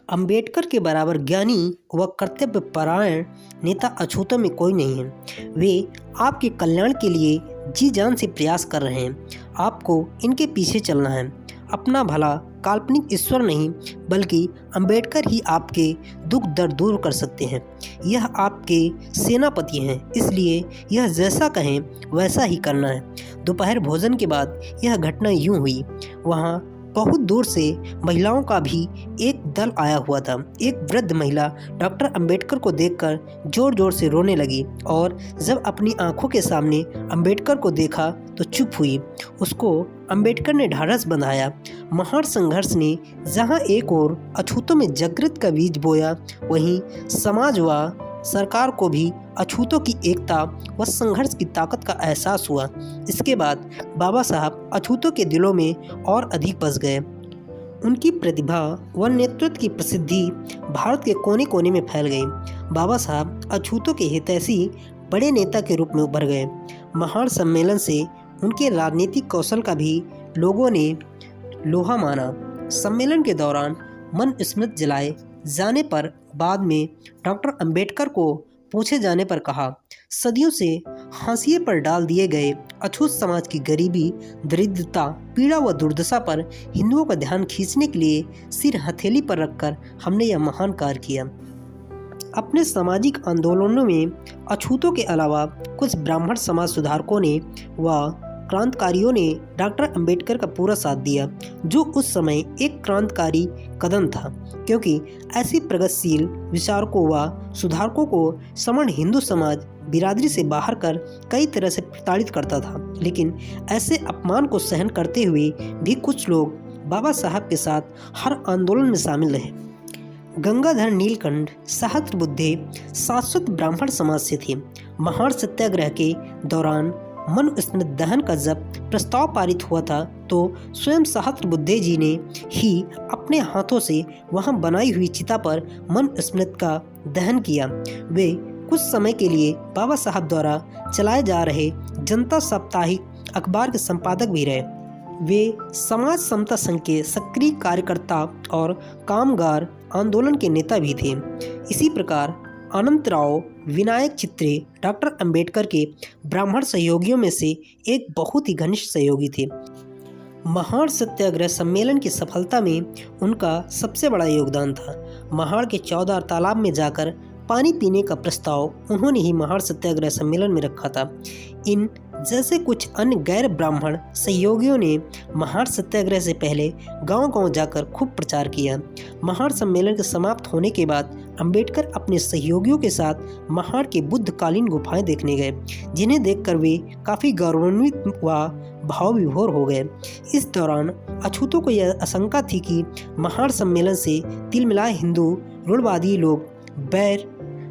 अंबेडकर के बराबर ज्ञानी व कर्तव्य परायण नेता अछूतों में कोई नहीं है। वे आपके कल्याण के लिए जी जान से प्रयास कर रहे हैं। आपको इनके पीछे चलना है। अपना भला काल्पनिक ईश्वर नहीं, बल्कि अंबेडकर ही आपके दुख दर्द दूर कर सकते हैं। यह आपके सेनापति हैं, इसलिए यह जैसा कहें वैसा ही करना है। दोपहर भोजन के बाद यह घटना यूं हुई। वहाँ बहुत दूर से महिलाओं का भी एक दल आया हुआ था। एक वृद्ध महिला डॉक्टर अंबेडकर को देखकर जोर जोर से रोने लगी और जब अपनी आंखों के सामने अंबेडकर को देखा तो चुप हुई। उसको अंबेडकर ने ढाढ़स बंधाया। महान संघर्ष ने जहां एक ओर अछूतों में जागृत का बीज बोया, वहीं समाज व सरकार को भी अछूतों की एकता व संघर्ष की ताकत का एहसास हुआ। इसके बाद बाबा साहब अछूतों के दिलों में और अधिक बस गए। उनकी प्रतिभा व नेतृत्व की प्रसिद्धि भारत के कोने कोने में फैल गई। बाबा साहब अछूतों के हितैषी बड़े नेता के रूप में उभर गए। महान सम्मेलन से उनके राजनीतिक कौशल का भी लोगों ने लोहा माना। सम्मेलन के दौरान मनुस्मृति जलाए जाने पर बाद में डॉक्टर अंबेडकर को पूछे जाने पर कहा, सदियों से हाशिए पर डाल दिए गए अछूत समाज की गरीबी, दरिद्रता, पीड़ा व दुर्दशा पर हिंदुओं का ध्यान खींचने के लिए सिर हथेली पर रखकर हमने यह महान कार्य किया। अपने सामाजिक आंदोलनों में अछूतों के अलावा कुछ ब्राह्मण समाज सुधारकों ने व क्रांतिकारियों ने डॉक्टर अंबेडकर का पूरा साथ दिया, जो उस समय एक क्रांतिकारी कदम था, क्योंकि ऐसी प्रगतिशील विचारकों व सुधारकों को सवर्ण हिंदू समाज बिरादरी से बाहर कर कई तरह से प्रताड़ित करता था। लेकिन ऐसे अपमान को सहन करते हुए भी कुछ लोग बाबा साहब के साथ हर आंदोलन में शामिल रहे। गंगाधर नीलकंठ सहस्त्रबुद्धे शाश्वत ब्राह्मण समाज से थे। महान सत्याग्रह के दौरान मनुस्मृति दहन का जब प्रस्ताव पारित हुआ था तो स्वयं सहस्त्रबुद्धे जी ने ही अपने हाथों से वहां बनाई हुई चिता पर मनुस्मृति का दहन किया। वे कुछ समय के लिए बाबा साहब द्वारा चलाए जा रहे जनता साप्ताहिक अखबार के संपादक भी रहे। वे समाज समता संघ के सक्रिय कार्यकर्ता और कामगार आंदोलन के नेता भी थे। इसी प्रकार अनंतराव विनायक चित्रे डॉक्टर अंबेडकर के ब्राह्मण सहयोगियों में से एक बहुत ही घनिष्ठ सहयोगी थे। महाड़ सत्याग्रह सम्मेलन की सफलता में उनका सबसे बड़ा योगदान था। महाड़ के 14 तालाब में जाकर पानी पीने का प्रस्ताव उन्होंने ही महाड़ सत्याग्रह सम्मेलन में रखा था। इन जैसे कुछ अन्य गैर ब्राह्मण सहयोगियों ने महाड़ सत्याग्रह से पहले गांव-गांव जाकर खूब प्रचार किया। महाड़ सम्मेलन के समाप्त होने के बाद अंबेडकर अपने सहयोगियों के साथ महाड़ के बुद्धकालीन गुफाएं देखने गए, जिन्हें देखकर वे काफ़ी गौरवान्वित व भाव विभोर हो गए। इस दौरान अछूतों को यह आशंका थी कि महाड़ सम्मेलन से तिलमिलाए हिंदू रूढ़वादी लोग बैर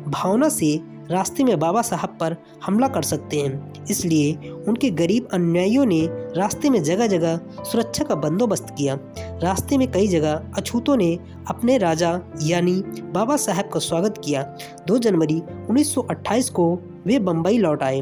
भावना से रास्ते में बाबा साहब पर हमला कर सकते हैं। इसलिए उनके गरीब अनुयायियों ने रास्ते में जगह जगह सुरक्षा का बंदोबस्त किया। रास्ते में कई जगह अछूतों ने अपने राजा यानी बाबा साहब का स्वागत किया। 2 जनवरी 1928 को वे बम्बई लौट आए।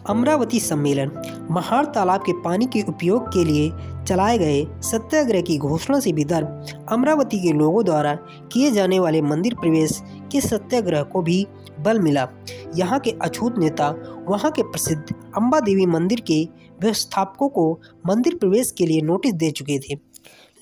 अमरावती सम्मेलन महाड़ तालाब के पानी के उपयोग के लिए चलाए गए सत्याग्रह की घोषणा से भी अमरावती के लोगों द्वारा किए जाने वाले मंदिर प्रवेश के सत्याग्रह को भी बल मिला। यहाँ के अछूत नेता वहाँ के प्रसिद्ध अम्बा देवी मंदिर के व्यवस्थापकों को मंदिर प्रवेश के लिए नोटिस दे चुके थे,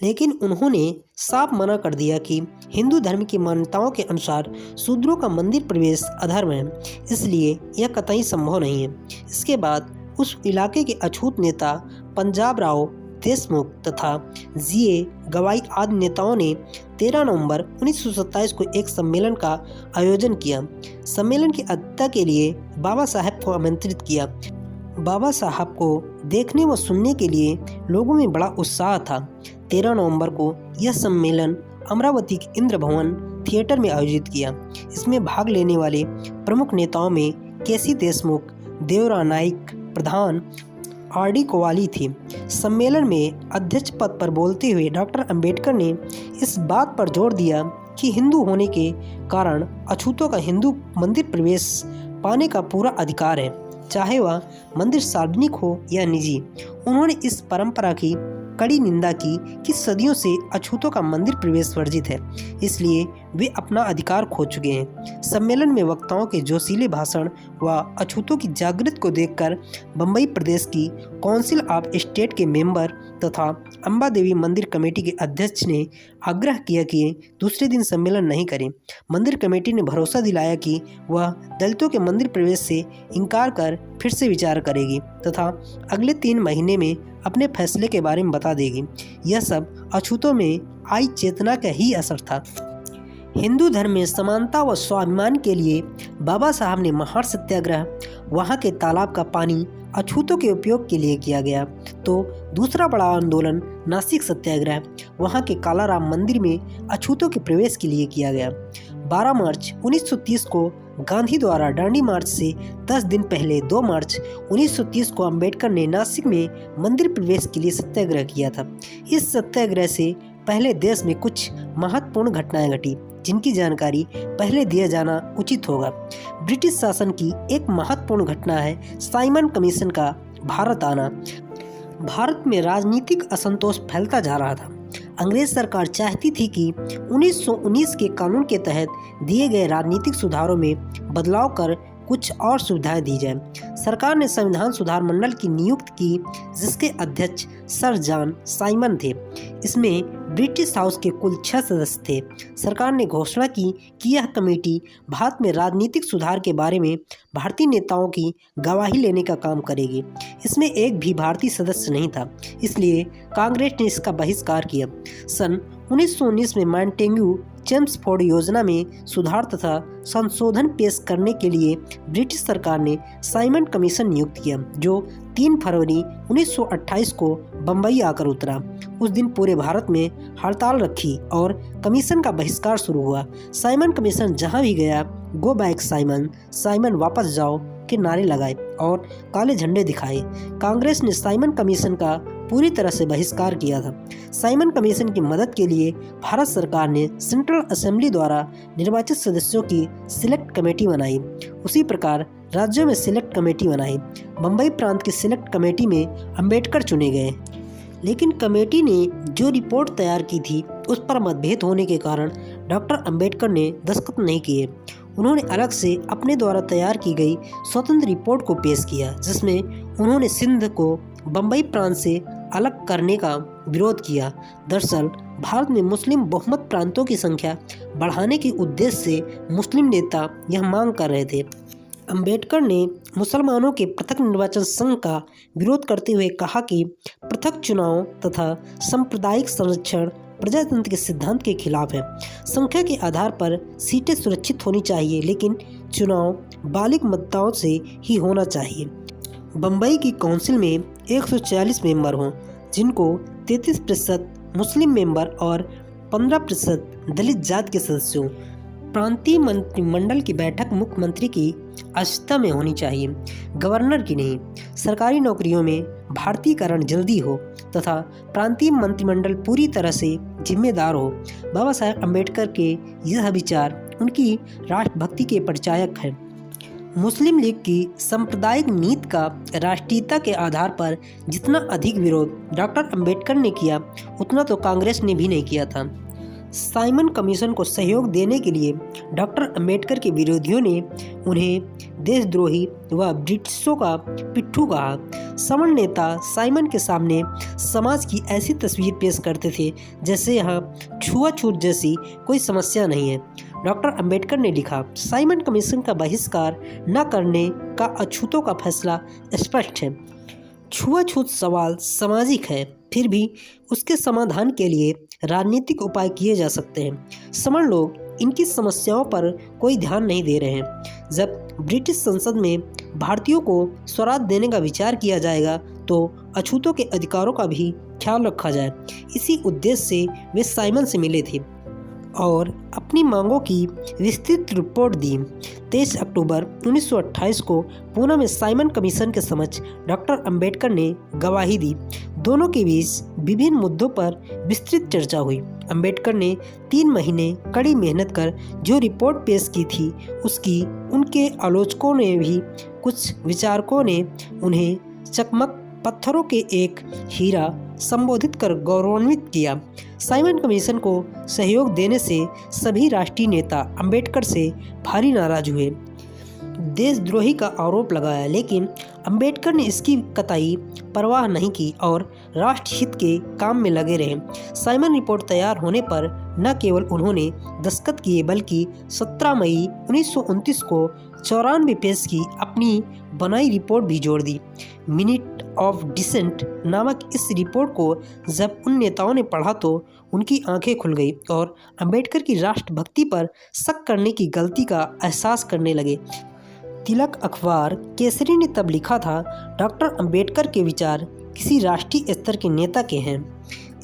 लेकिन उन्होंने साफ मना कर दिया कि हिंदू धर्म की मान्यताओं के अनुसार शूद्रों का मंदिर प्रवेश अधर्म है, इसलिए यह कतई संभव नहीं है। इसके बाद उस इलाके के अछूत नेता पंजाब राव देशमुख तथा जीए गवाई आदि नेताओं ने 13 नवंबर 1927 को एक सम्मेलन का आयोजन किया। सम्मेलन की अध्यक्षता के लिए बाबा साहब को आमंत्रित किया। बाबा साहब को देखने व सुनने के लिए लोगों में बड़ा उत्साह था। 13 नवंबर को यह सम्मेलन अमरावती के इंद्र भवन थिएटर में आयोजित किया। इसमें भाग लेने वाले प्रमुख नेताओं में केसी देशमुख, देवरा नाइक प्रधान, आर.डी. कोवाली थी। सम्मेलन में अध्यक्ष पद पर बोलते हुए डॉक्टर अंबेडकर ने इस बात पर जोर दिया कि हिंदू होने के कारण अछूतों का हिंदू मंदिर प्रवेश पाने का पूरा अधिकार है, चाहे वह मंदिर सार्वजनिक हो या निजी। उन्होंने इस परंपरा की कड़ी निंदा की कि सदियों से अछूतों का मंदिर प्रवेश वर्जित है, इसलिए वे अपना अधिकार खो चुके हैं। सम्मेलन में वक्ताओं के जोशीले भाषण व अछूतों की जागृति को देखकर बम्बई प्रदेश की काउंसिल ऑफ स्टेट के मेंबर तथा अंबा देवी मंदिर कमेटी के अध्यक्ष ने आग्रह किया कि दूसरे दिन सम्मेलन नहीं करें। मंदिर कमेटी ने भरोसा दिलाया कि वह दलितों के मंदिर प्रवेश से इनकार कर फिर से विचार करेगी तथा अगले 3 महीने में अपने फैसले के बारे में बता देगी। यह सब अछूतों में आई चेतना का ही असर था। हिंदू धर्म में समानता व स्वाभिमान के लिए बाबा साहब ने महार सत्याग्रह, वहाँ के तालाब का पानी अछूतों के उपयोग के लिए किया गया। तो दूसरा बड़ा आंदोलन नासिक सत्याग्रह, वहाँ के कालाराम मंदिर में अछूतों के प्रवेश के लिए किया गया। 12 मार्च 1930 को गांधी द्वारा डांडी मार्च से 10 दिन पहले 2 मार्च 1930 को अंबेडकर ने नासिक में मंदिर प्रवेश के लिए सत्याग्रह किया था। इस सत्याग्रह से पहले देश में कुछ महत्वपूर्ण घटनाएं घटी जिनकी जानकारी पहले दिया जाना उचित होगा। ब्रिटिश शासन की एक महत्वपूर्ण घटना है साइमन कमीशन का भारत आना। भारत में राजनीतिक असंतोष फैलता जा रहा था। अंग्रेज सरकार चाहती थी कि 1919 के कानून के तहत दिए गए राजनीतिक सुधारों में बदलाव कर कुछ और सुविधाएं दी जाए। सरकार ने संविधान सुधार मंडल की नियुक्ति की जिसके अध्यक्ष सर जॉन साइमन थे। इसमें ब्रिटिश हाउस के कुल 6 सदस्य थे। सरकार ने घोषणा की कि यह कमेटी भारत में राजनीतिक सुधार के बारे में भारतीय नेताओं की गवाही लेने का काम करेगी। इसमें एक भी भारतीय सदस्य नहीं था, इसलिए कांग्रेस ने इसका बहिष्कार किया। सन 1919 में मॉन्टेग्यू चेम्सफोर्ड योजना में सुधार तथा संशोधन पेश करने के लिए ब्रिटिश सरकार ने साइमन कमीशन नियुक्त किया, जो 3 फरवरी 1928 को बम्बई आकर उतरा। उस दिन पूरे भारत में हड़ताल रखी और कमीशन का बहिष्कार शुरू हुआ। साइमन कमीशन जहां भी गया गो बैक साइमन, साइमन वापस जाओ के नारे लगाए और काले झंडे दिखाए। कांग्रेस ने साइमन कमीशन का पूरी तरह से बहिष्कार किया था। साइमन कमीशन की मदद के लिए भारत सरकार ने सेंट्रल असेंबली द्वारा निर्वाचित सदस्यों की सिलेक्ट कमेटी बनाई। उसी प्रकार राज्यों में सिलेक्ट कमेटी बनाई। बम्बई प्रांत की सिलेक्ट कमेटी में अंबेडकर चुने गए, लेकिन कमेटी ने जो रिपोर्ट तैयार की थी उस पर मतभेद होने के कारण डॉक्टर अंबेडकर ने दस्तखत नहीं किए। उन्होंने अलग से अपने द्वारा तैयार की गई स्वतंत्र रिपोर्ट को पेश किया, जिसमें उन्होंने सिंध को बम्बई प्रांत से अलग करने का विरोध किया। दरअसल भारत में मुस्लिम बहुमत प्रांतों की संख्या बढ़ाने के उद्देश्य से मुस्लिम नेता यह मांग कर रहे थे। अंबेडकर ने मुसलमानों के पृथक निर्वाचन संघ का विरोध करते हुए कहा कि पृथक चुनाव तथा सांप्रदायिक संरक्षण प्रजातंत्र के सिद्धांत के खिलाफ है। संख्या के आधार पर सीटें सुरक्षित होनी चाहिए, लेकिन चुनाव बालिग मतदाताओं से ही होना चाहिए। बम्बई की काउंसिल में 140 मेंबर हों, जिनको 33% मुस्लिम मेंबर और 15% दलित जाति के सदस्य हों। प्रांतीय मंत्रिमंडल की बैठक मुख्यमंत्री की अध्यक्षता में होनी चाहिए, गवर्नर की नहीं। सरकारी नौकरियों में भारतीयकरण जल्दी हो तथा प्रांतीय मंत्रिमंडल पूरी तरह से जिम्मेदार हो। बाबा साहेब अम्बेडकर के यह विचार उनकी राष्ट्रभक्ति के परिचायक हैं। मुस्लिम लीग की सांप्रदायिक नीति का राष्ट्रीयता के आधार पर जितना अधिक विरोध डॉक्टर अंबेडकर ने किया, उतना तो कांग्रेस ने भी नहीं किया था। साइमन कमीशन को सहयोग देने के लिए डॉक्टर अंबेडकर के विरोधियों ने उन्हें देशद्रोही व ब्रिटिशों का पिट्ठू कहा। सवर्ण नेता साइमन के सामने समाज की ऐसी तस्वीर पेश करते थे जैसे यहाँ छुआछूत जैसी कोई समस्या नहीं है। डॉक्टर अंबेडकर ने लिखा, साइमन कमीशन का बहिष्कार न करने का अछूतों का फैसला स्पष्ट है। छुआछूत सवाल सामाजिक है, फिर भी उसके समाधान के लिए राजनीतिक उपाय किए जा सकते हैं। सवर्ण लोग इनकी समस्याओं पर कोई ध्यान नहीं दे रहे हैं। जब ब्रिटिश संसद में भारतीयों को स्वराज देने का विचार किया जाएगा तो अछूतों के अधिकारों का भी ख्याल रखा जाए। इसी उद्देश्य से वे साइमन से मिले थे और अपनी मांगों की विस्तृत रिपोर्ट दी। 23 अक्टूबर 1928 को पुणे में साइमन कमीशन के समक्ष डॉक्टर अंबेडकर ने गवाही दी। दोनों के बीच विभिन्न मुद्दों पर विस्तृत चर्चा हुई। अंबेडकर ने 3 महीने कड़ी मेहनत कर जो रिपोर्ट पेश की थी, उसकी उनके आलोचकों ने भी कुछ विचारकों ने उन्हें चकमक पत्थरों के एक हीरा संबोधित कर गौरवान्वित किया। साइमन कमीशन को सहयोग देने से सभी राष्ट्रीय नेता अंबेडकर से भारी नाराज हुए। देशद्रोही का आरोप लगाया, लेकिन अंबेडकर ने इसकी कतई परवाह नहीं की और राष्ट्रहित के काम में लगे रहे। साइमन रिपोर्ट तैयार होने पर न केवल उन्होंने दस्तखत किए बल्कि 17 मई 1929 को 94 पेज की अपनी बनाई रिपोर्ट भी जोड़ दी। मिनट ऑफ डिसेंट नामक इस रिपोर्ट को जब उन नेताओं ने पढ़ा तो उनकी आंखें खुल गई और अंबेडकर की राष्ट्रभक्ति पर शक करने की गलती का एहसास करने लगे। तिलक अखबार केसरी ने तब लिखा था, डॉक्टर अंबेडकर के विचार किसी राष्ट्रीय स्तर के नेता के हैं।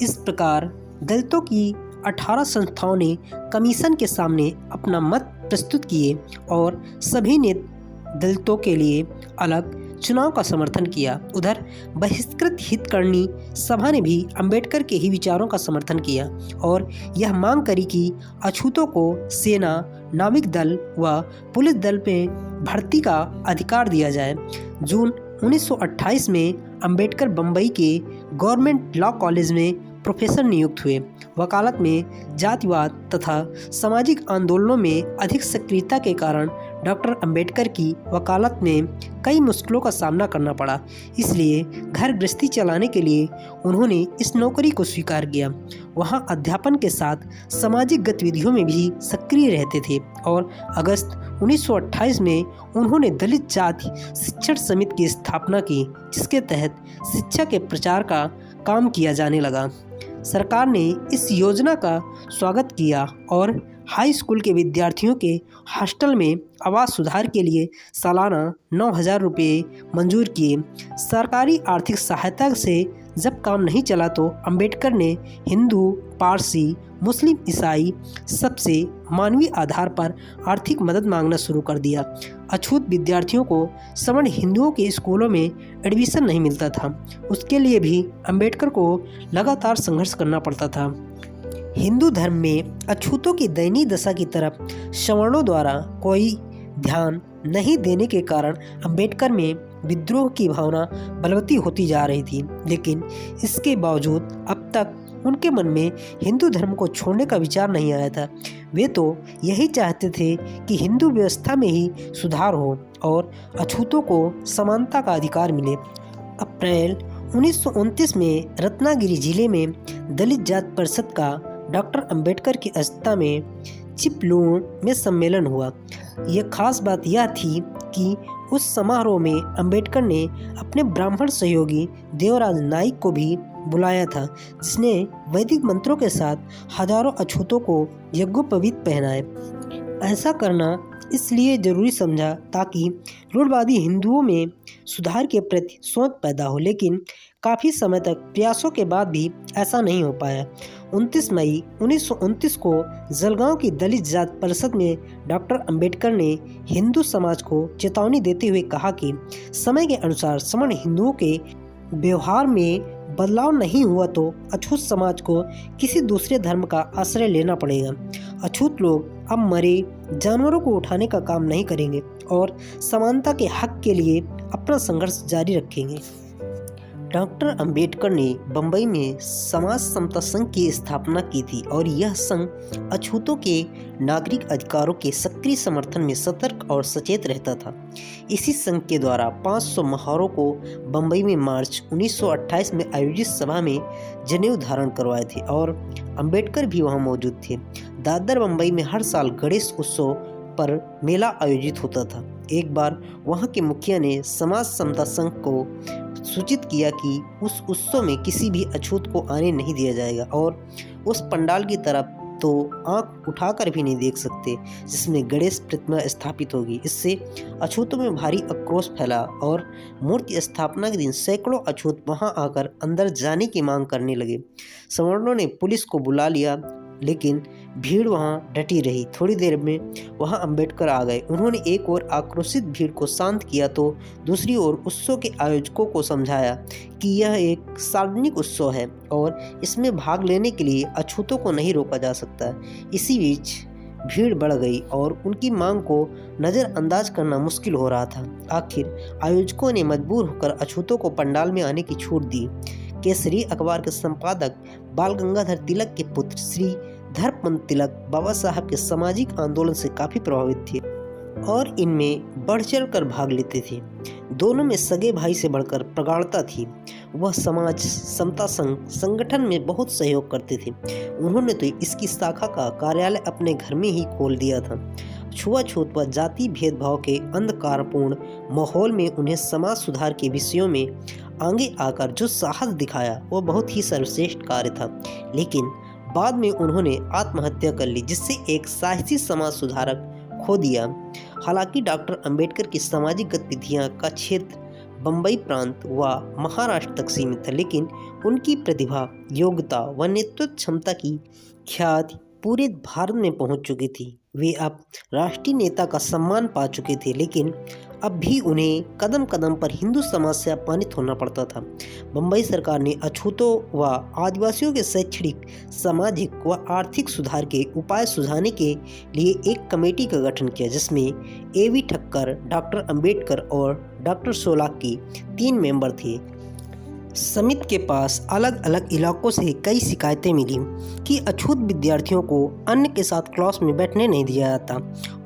इस प्रकार दलितों की 18 संस्थाओं ने कमीशन के सामने अपना मत प्रस्तुत किए और सभी ने दलितों के लिए अलग चुनाव का समर्थन किया। उधर बहिष्कृत हितकर्णी सभा ने भी अंबेडकर के ही विचारों का समर्थन किया और यह मांग करी कि अछूतों को सेना, नाविक दल व पुलिस दल में भर्ती का अधिकार दिया जाए। जून 1928 में अंबेडकर बम्बई के गवर्नमेंट लॉ कॉलेज में प्रोफेसर नियुक्त हुए। वकालत में जातिवाद तथा सामाजिक आंदोलनों में अधिक सक्रियता के कारण डॉक्टर अंबेडकर की वकालत में कई मुश्किलों का सामना करना पड़ा, इसलिए घर गृहस्थी चलाने के लिए उन्होंने इस नौकरी को स्वीकार किया। वहां अध्यापन के साथ सामाजिक गतिविधियों में भी सक्रिय रहते थे और अगस्त 1928 में उन्होंने दलित जाति शिक्षण समिति की स्थापना की, जिसके तहत शिक्षा के प्रचार का काम किया जाने लगा। सरकार ने इस योजना का स्वागत किया और हाई स्कूल के विद्यार्थियों के हॉस्टल में आवास सुधार के लिए सालाना 9,000 रुपये मंजूर किए। सरकारी आर्थिक सहायता से जब काम नहीं चला तो अंबेडकर ने हिंदू, पारसी, मुस्लिम, ईसाई सबसे मानवीय आधार पर आर्थिक मदद मांगना शुरू कर दिया। अछूत विद्यार्थियों को सवर्ण हिंदुओं के स्कूलों में एडमिशन नहीं मिलता था, उसके लिए भी अंबेडकर को लगातार संघर्ष करना पड़ता था। हिंदू धर्म में अछूतों की दयनीय दशा की तरफ सवर्णों द्वारा कोई ध्यान नहीं देने के कारण अंबेडकर में विद्रोह की भावना बलवती होती जा रही थी, लेकिन इसके बावजूद अब तक उनके मन में हिंदू धर्म को छोड़ने का विचार नहीं आया था। वे तो यही चाहते थे कि हिंदू व्यवस्था में ही सुधार हो और अछूतों को समानता का अधिकार मिले। अप्रैल 1929 में रत्नागिरी जिले में दलित जात परिषद का डॉक्टर अंबेडकर की अध्यक्षता में चिपलूण में सम्मेलन हुआ। यह खास बात यह थी कि उस समारोह में अंबेडकर ने अपने ब्राह्मण सहयोगी देवराज नाइक को भी बुलाया था, जिसने वैदिक मंत्रों के साथ हजारों अछूतों को यज्ञोपवीत पहनाए। ऐसा करना इसलिए जरूरी समझा ताकि रूढ़वादी हिंदुओं में सुधार के प्रति सोच पैदा हो, लेकिन काफ़ी समय तक प्रयासों के बाद भी ऐसा नहीं हो पाया। 29 मई 1929 को जलगांव की दलित जात परिषद में डॉक्टर अंबेडकर ने हिंदू समाज को चेतावनी देते हुए कहा कि समय के अनुसार सवर्ण हिंदुओं के व्यवहार में बदलाव नहीं हुआ तो अछूत समाज को किसी दूसरे धर्म का आश्रय लेना पड़ेगा। अछूत लोग अब मरे जानवरों को उठाने का काम नहीं करेंगे और समानता के हक के लिए अपना संघर्ष जारी रखेंगे। डॉक्टर अंबेडकर ने बंबई में समाज समता संघ की स्थापना की थी और यह संघ अछूतों के नागरिक अधिकारों के सक्रिय समर्थन में सतर्क और सचेत रहता था। इसी संघ के द्वारा 500 महारों को बंबई में मार्च 1928 में आयोजित सभा में जनेऊ धारण करवाए थे और अंबेडकर भी वहां मौजूद थे। दादर बंबई में हर साल गणेश उत्सव पर मेला आयोजित होता था। एक बार वहां के मुखिया ने समाज समता संघ को सूचित किया कि उस उत्सव में किसी भी अछूत को आने नहीं दिया जाएगा और उस पंडाल की तरफ तो आंख उठाकर भी नहीं देख सकते जिसमें गणेश प्रतिमा स्थापित होगी। इससे अछूतों में भारी आक्रोश फैला और मूर्ति स्थापना के दिन सैकड़ों अछूत वहां आकर अंदर जाने की मांग करने लगे। सवर्णों ने पुलिस को बुला लिया, लेकिन भीड़ वहां डटी रही। थोड़ी देर में वहां अंबेडकर आ गए। उन्होंने एक ओर आक्रोशित भीड़ को शांत किया तो दूसरी ओर उत्सव के आयोजकों को समझाया कि यह एक सार्वजनिक उत्सव है और इसमें भाग लेने के लिए अछूतों को नहीं रोका जा सकता। इसी बीच भीड़ बढ़ गई और उनकी मांग को नज़रअंदाज करना मुश्किल हो रहा था। आखिर आयोजकों ने मजबूर होकर अछूतों को पंडाल में आने की छूट दी। केसरी अखबार के संपादक बाल गंगाधर तिलक के पुत्र श्री धर्मपंत तिलक बाबा साहब के सामाजिक आंदोलन से काफी प्रभावित थे। और इनमें बढ़ चढ़ कर भाग लेते थे। दोनों में सगे भाई से बढ़कर प्रगाढ़ता थी। वह समाज समता संघ संगठन में बहुत सहयोग करते थे। उन्होंने तो इसकी शाखा का कार्यालय अपने घर में ही खोल दिया था। छुआछूत व जाति भेदभाव के अंधकारपूर्ण माहौल में उन्हें समाज सुधार के विषयों में आगे आकर जो साहस दिखाया वह बहुत ही सर्वश्रेष्ठ कार्य था। लेकिन बाद में उन्होंने आत्महत्या कर ली, जिससे एक साहसी समाज सुधारक खो दिया। हालांकि डॉक्टर अंबेडकर की सामाजिक गतिविधियां का क्षेत्र बम्बई प्रांत व महाराष्ट्र तक सीमित था, लेकिन उनकी प्रतिभा, योग्यता व नेतृत्व क्षमता की ख्याति पूरे भारत में पहुंच चुकी थी। वे अब राष्ट्रीय नेता का सम्मान पा चुके थे, लेकिन अब भी उन्हें कदम कदम पर हिंदू समाज से अपमानित होना पड़ता था। बम्बई सरकार ने अछूतों व आदिवासियों के शैक्षणिक, सामाजिक व आर्थिक सुधार के उपाय सुझाने के लिए एक कमेटी का गठन किया, जिसमें A.V. ठक्कर, डॉक्टर अंबेडकर और डॉक्टर सोलांकी 3 मेंबर थे। समिति के पास अलग अलग इलाकों से कई शिकायतें मिली कि अछूत विद्यार्थियों को अन्य के साथ क्लास में बैठने नहीं दिया जाता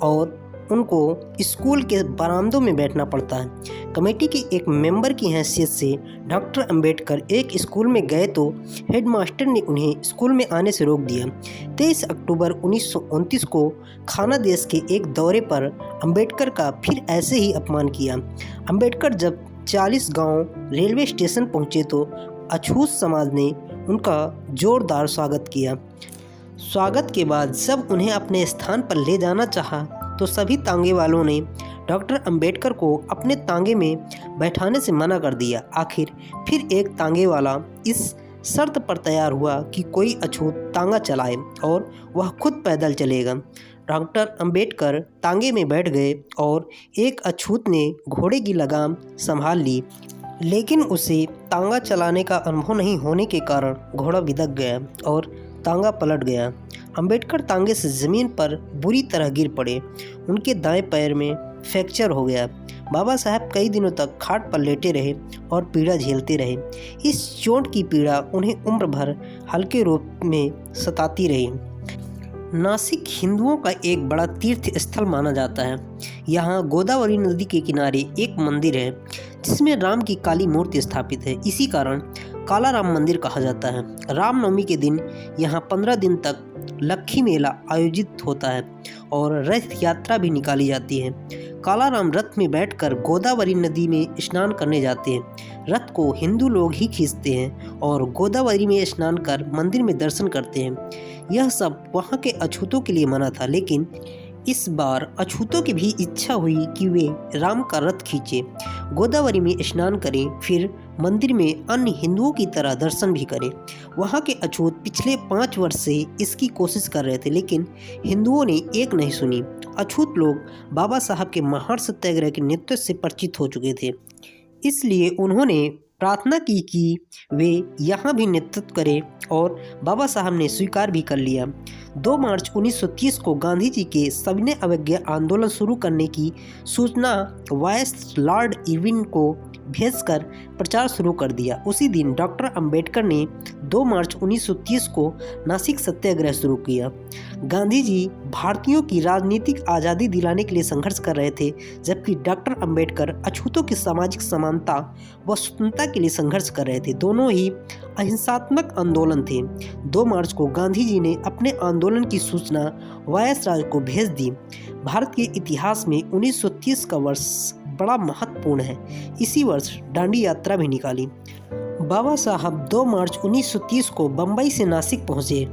और उनको स्कूल के बरामदों में बैठना पड़ता है। कमेटी के एक मेंबर की हैसियत से डॉक्टर अंबेडकर एक स्कूल में गए तो हेडमास्टर ने उन्हें स्कूल में आने से रोक दिया। 23 अक्टूबर 1929 को खाना देश के एक दौरे पर अंबेडकर का फिर ऐसे ही अपमान किया। अंबेडकर जब 40 गांव रेलवे स्टेशन पहुंचे तो अछूत समाज ने उनका जोरदार स्वागत किया। स्वागत के बाद जब उन्हें अपने स्थान पर ले जाना चाहा तो सभी तांगे वालों ने डॉक्टर अंबेडकर को अपने तांगे में बैठाने से मना कर दिया। आखिर फिर एक तांगे वाला इस शर्त पर तैयार हुआ कि कोई अछूत तांगा चलाए और वह खुद पैदल चलेगा। डॉक्टर अंबेडकर तांगे में बैठ गए और एक अछूत ने घोड़े की लगाम संभाल ली, लेकिन उसे तांगा चलाने का अनुभव नहीं होने के कारण घोड़ा बिदक गया और तांगा पलट गया। अंबेडकर तांगे से ज़मीन पर बुरी तरह गिर पड़े। उनके दाएं पैर में फ्रैक्चर हो गया। बाबा साहब कई दिनों तक खाट पर लेटे रहे और पीड़ा झेलते रहे। इस चोट की पीड़ा उन्हें उम्र भर हल्के रूप में सताती रही। नासिक हिंदुओं का एक बड़ा तीर्थ स्थल माना जाता है। यहाँ गोदावरी नदी के किनारे एक मंदिर है जिसमें राम की काली मूर्ति स्थापित है। इसी कारण काला राम मंदिर कहा जाता है। रामनवमी के दिन यहाँ 15 दिन तक लक्खी मेला आयोजित होता है और रथ यात्रा भी निकाली जाती है। काला राम रथ में बैठकर गोदावरी नदी में स्नान करने जाते हैं। रथ को हिंदू लोग ही खींचते हैं और गोदावरी में स्नान कर मंदिर में दर्शन करते हैं। यह सब वहाँ के अछूतों के लिए मना था, लेकिन इस बार अछूतों की भी इच्छा हुई कि वे राम का रथ खींचे, गोदावरी में स्नान करें, फिर मंदिर में अन्य हिंदुओं की तरह दर्शन भी करें। वहाँ के अछूत पिछले 5 वर्ष से इसकी कोशिश कर रहे थे, लेकिन हिंदुओं ने एक नहीं सुनी। अछूत लोग बाबा साहब के महान सत्याग्रह के नेतृत्व से परिचित हो चुके थे, इसलिए उन्होंने प्रार्थना की कि वे यहाँ भी नेतृत्व करें और बाबा साहब ने स्वीकार भी कर लिया। 2 मार्च 1930 को गांधी जी के सविनय अवज्ञा आंदोलन शुरू करने की सूचना वायस लॉर्ड इरविन को भेजकर प्रचार शुरू कर दिया। उसी दिन डॉक्टर अंबेडकर ने 2 मार्च 1930 को नासिक सत्याग्रह शुरू किया। गांधी जी भारतीयों की राजनीतिक आज़ादी दिलाने के लिए संघर्ष कर रहे थे, जबकि डॉक्टर अंबेडकर अछूतों की सामाजिक समानता व स्वतंत्रता के लिए संघर्ष कर रहे थे। दोनों ही अहिंसात्मक आंदोलन थे। 2 मार्च को गांधी जी ने अपने आंदोलन की सूचना वायसराय को भेज दी। भारत के इतिहास में 1930 का वर्ष बड़ा महत्वपूर्ण है। इसी वर्ष दांडी यात्रा भी निकाली। बाबा साहब 2 मार्च 1930 को बम्बई से नासिक पहुंचे।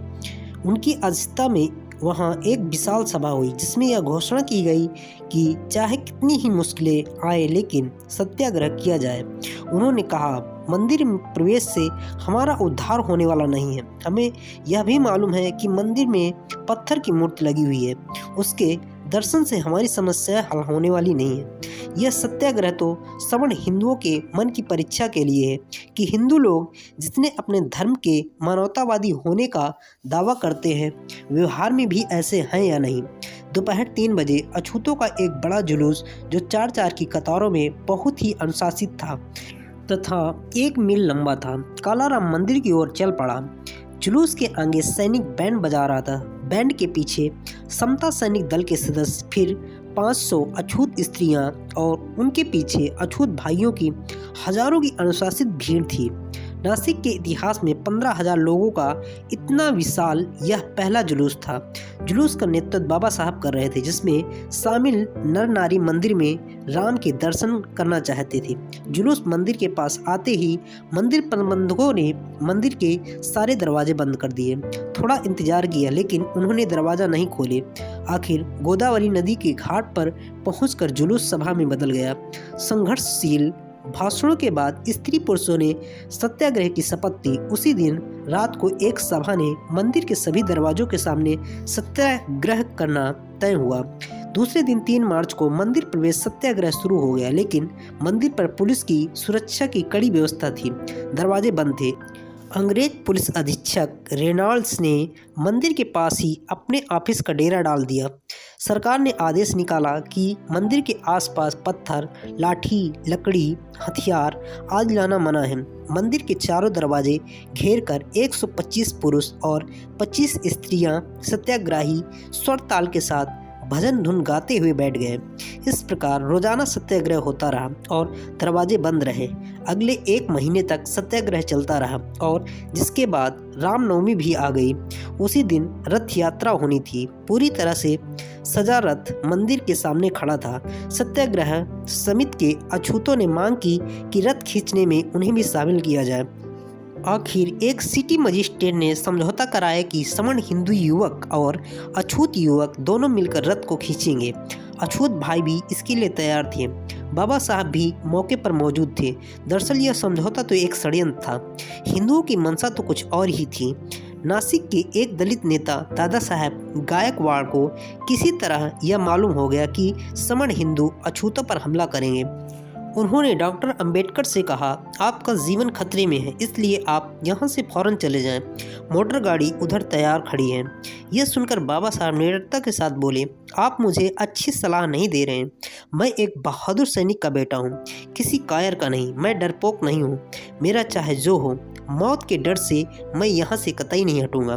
उनकी अध्यक्षता में वहां एक विशाल सभा हुई, जिसमें यह घोषणा की गई कि चाहे कितनी ही मुश्किलें आए, लेकिन सत्याग्रह किया जाए। उन्होंने कहा, मंदिर में प्रवेश से हमारा उद्धार होने वाला नहीं है। हमें यह भी मालूम है कि मंदिर में पत्थर की मूर्ति लगी हुई है, उसके दर्शन से हमारी समस्या हल होने वाली नहीं है। यह सत्याग्रह तो सवर्ण हिंदुओं के मन की परीक्षा के लिए है कि हिंदू लोग जितने अपने धर्म के मानवतावादी होने का दावा करते हैं, व्यवहार में भी ऐसे हैं या नहीं। दोपहर 3 बजे अछूतों का एक बड़ा जुलूस, जो 4-4 की कतारों में बहुत ही अनुशासित था तथा 1 मील लंबा था, कालाराम मंदिर की ओर चल पड़ा। जुलूस के आगे सैनिक बैंड बजा रहा था। बैंड के पीछे समता सैनिक दल के सदस्य, फिर 500 अछूत स्त्रियां और उनके पीछे अछूत भाइयों की हजारों की अनुशासित भीड़ थी। नासिक के इतिहास में 15,000 लोगों का इतना विशाल यह पहला जुलूस था। जुलूस का नेतृत्व बाबा साहब कर रहे थे, जिसमें शामिल नर नारी मंदिर में राम के दर्शन करना चाहते थे। जुलूस मंदिर के पास आते ही मंदिर प्रबंधकों ने मंदिर के सारे दरवाजे बंद कर दिए। थोड़ा इंतजार किया, लेकिन उन्होंने दरवाजा नहीं खोले। आखिर गोदावरी नदी के घाट पर पहुंचकर जुलूस सभा में बदल गया। संघर्षशील भाषणों के बाद स्त्री पुरुषों ने सत्याग्रह की शपथ ली। उसी दिन रात को एक सभा ने मंदिर के सभी दरवाजों के सामने सत्याग्रह करना तय हुआ। दूसरे दिन 3 मार्च को मंदिर प्रवेश सत्याग्रह शुरू हो गया, लेकिन मंदिर पर पुलिस की सुरक्षा की कड़ी व्यवस्था थी। दरवाजे बंद थे। अंग्रेज पुलिस अधीक्षक रेनॉल्ड्स ने मंदिर के पास ही अपने ऑफिस का डेरा डाल दिया। सरकार ने आदेश निकाला कि मंदिर के आसपास पत्थर, लाठी, लकड़ी, हथियार आदि लाना मना है। मंदिर के चारों दरवाजे घेर कर 125 पुरुष और 25 स्त्रियां सत्याग्रही स्वर ताल के साथ भजन धुन गाते हुए बैठ गए। इस प्रकार रोजाना सत्याग्रह होता रहा और दरवाजे बंद रहे। अगले 1 महीने तक सत्याग्रह चलता रहा और जिसके बाद रामनवमी भी आ गई। उसी दिन रथ यात्रा होनी थी। पूरी तरह से सजा रथ मंदिर के सामने खड़ा था। सत्याग्रह समिति के अछूतों ने मांग की कि रथ खींचने में उन्हें भी शामिल किया जाए। आखिर एक सिटी मजिस्ट्रेट ने समझौता कराया कि सवर्ण हिंदू युवक और अछूत युवक दोनों मिलकर रथ को खींचेंगे। अछूत भाई भी इसके लिए तैयार थे। बाबा साहब भी मौके पर मौजूद थे। दरअसल यह समझौता तो एक षड्यंत्र था। हिंदुओं की मंशा तो कुछ और ही थी। नासिक के एक दलित नेता दादा साहब गायकवाड़ को किसी तरह यह मालूम हो गया कि सवर्ण हिंदू अछूतों पर हमला करेंगे। उन्होंने डॉक्टर अंबेडकर से कहा, आपका जीवन खतरे में है, इसलिए आप यहाँ से फौरन चले जाएं। मोटर गाड़ी उधर तैयार खड़ी है। यह सुनकर बाबा साहब निडरता के साथ बोले, आप मुझे अच्छी सलाह नहीं दे रहे हैं। मैं एक बहादुर सैनिक का बेटा हूँ, किसी कायर का नहीं। मैं डरपोक नहीं हूँ। मेरा चाहे जो हो, मौत के डर से मैं यहाँ से कतई नहीं हटूंगा।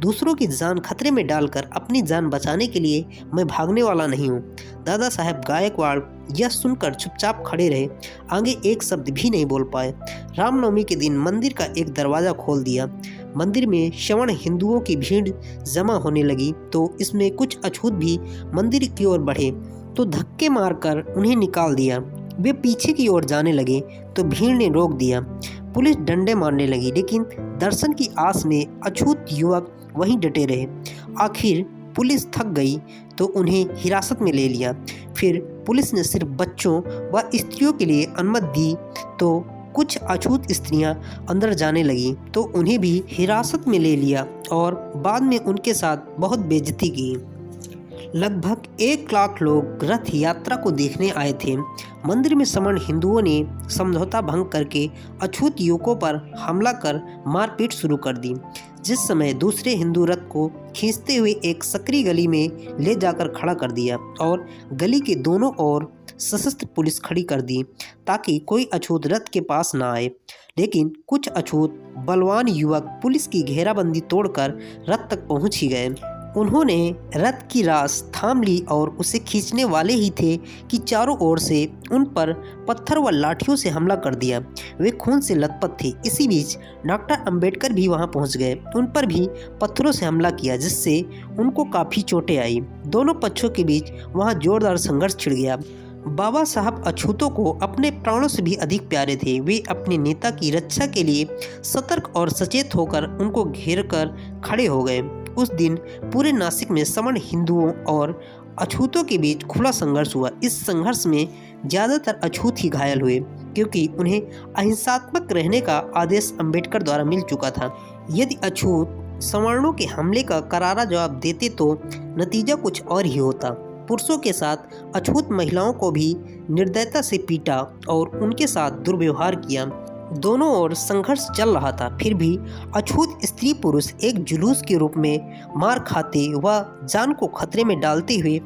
दूसरों की जान खतरे में डालकर अपनी जान बचाने के लिए मैं भागने वाला नहीं हूँ। दादा साहब गायकवाड़ यह सुनकर चुपचाप खड़े रहे, आगे एक शब्द भी नहीं बोल पाए। रामनवमी के दिन मंदिर का एक दरवाजा खोल दिया। मंदिर में सवर्ण हिंदुओं की भीड़ जमा होने लगी, तो इसमें कुछ अछूत भी मंदिर की ओर बढ़े तो धक्के मारकर उन्हें निकाल दिया। वे पीछे की ओर जाने लगे तो भीड़ ने रोक दिया। पुलिस डंडे मारने लगी, लेकिन दर्शन की आस में अछूत युवक वहीं डटे रहे। आखिर पुलिस थक गई तो उन्हें हिरासत में ले लिया। फिर पुलिस ने सिर्फ बच्चों व स्त्रियों के लिए अनुमति दी, तो कुछ अछूत स्त्रियां अंदर जाने लगी तो उन्हें भी हिरासत में ले लिया और बाद में उनके साथ बहुत बेइज्जती की। लगभग 1 लाख लोग रथ यात्रा को देखने आए थे। मंदिर में सवर्ण हिंदुओं ने समझौता भंग करके अछूत युवकों पर हमला कर मारपीट शुरू कर दी। जिस समय दूसरे हिंदू रथ को खींचते हुए एक सकरी गली में ले जाकर खड़ा कर दिया और गली के दोनों ओर सशस्त्र पुलिस खड़ी कर दी ताकि कोई अछूत रथ के पास ना आए। लेकिन कुछ अछूत बलवान युवक पुलिस की घेराबंदी तोड़कर रथ तक पहुंच ही गए। उन्होंने रथ की रास थाम ली और उसे खींचने वाले ही थे कि चारों ओर से उन पर पत्थर व लाठियों से हमला कर दिया। वे खून से लथपथ थे। इसी बीच डॉक्टर अंबेडकर भी वहां पहुंच गए। उन पर भी पत्थरों से हमला किया, जिससे उनको काफ़ी चोटें आई। दोनों पक्षों के बीच वहां जोरदार संघर्ष छिड़ गया। बाबा साहब अछूतों को अपने प्राणों से भी अधिक प्यारे थे। वे अपने नेता की रक्षा के लिए सतर्क और सचेत होकर उनको घेर कर खड़े हो गए। उस दिन पूरे नासिक में सवर्ण हिंदुओं और अछूतों के बीच खुला संघर्ष हुआ। इस संघर्ष में ज़्यादातर अछूत ही घायल हुए, क्योंकि उन्हें अहिंसात्मक रहने का आदेश अंबेडकर द्वारा मिल चुका था। यदि अछूत सवर्णों के हमले का करारा जवाब देते तो नतीजा कुछ और ही होता। पुरुषों के साथ अछूत महिलाओं को भी निर्दयता से पीटा और उनके साथ दुर्व्यवहार किया। दोनों ओर संघर्ष चल रहा था, फिर भी अछूत स्त्री पुरुष एक जुलूस के रूप में मार खाते व जान को खतरे में डालते हुए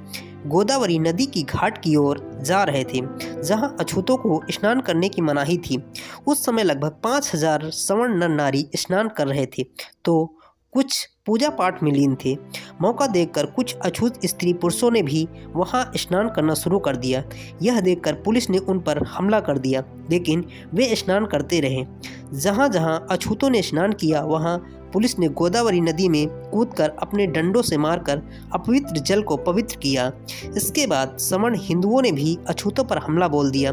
गोदावरी नदी की घाट की ओर जा रहे थे, जहां अछूतों को स्नान करने की मनाही थी। उस समय लगभग 5,000 सवर्ण नर नारी स्नान कर रहे थे तो कुछ पूजा पाठ में लीन थे। मौका देखकर कुछ अछूत स्त्री पुरुषों ने भी वहां स्नान करना शुरू कर दिया। यह देखकर पुलिस ने उन पर हमला कर दिया, लेकिन वे स्नान करते रहे। जहां जहां अछूतों ने स्नान किया वहां पुलिस ने गोदावरी नदी में कूदकर अपने डंडों से मारकर अपवित्र जल को पवित्र किया। इसके बाद सवर्ण हिंदुओं ने भी अछूतों पर हमला बोल दिया।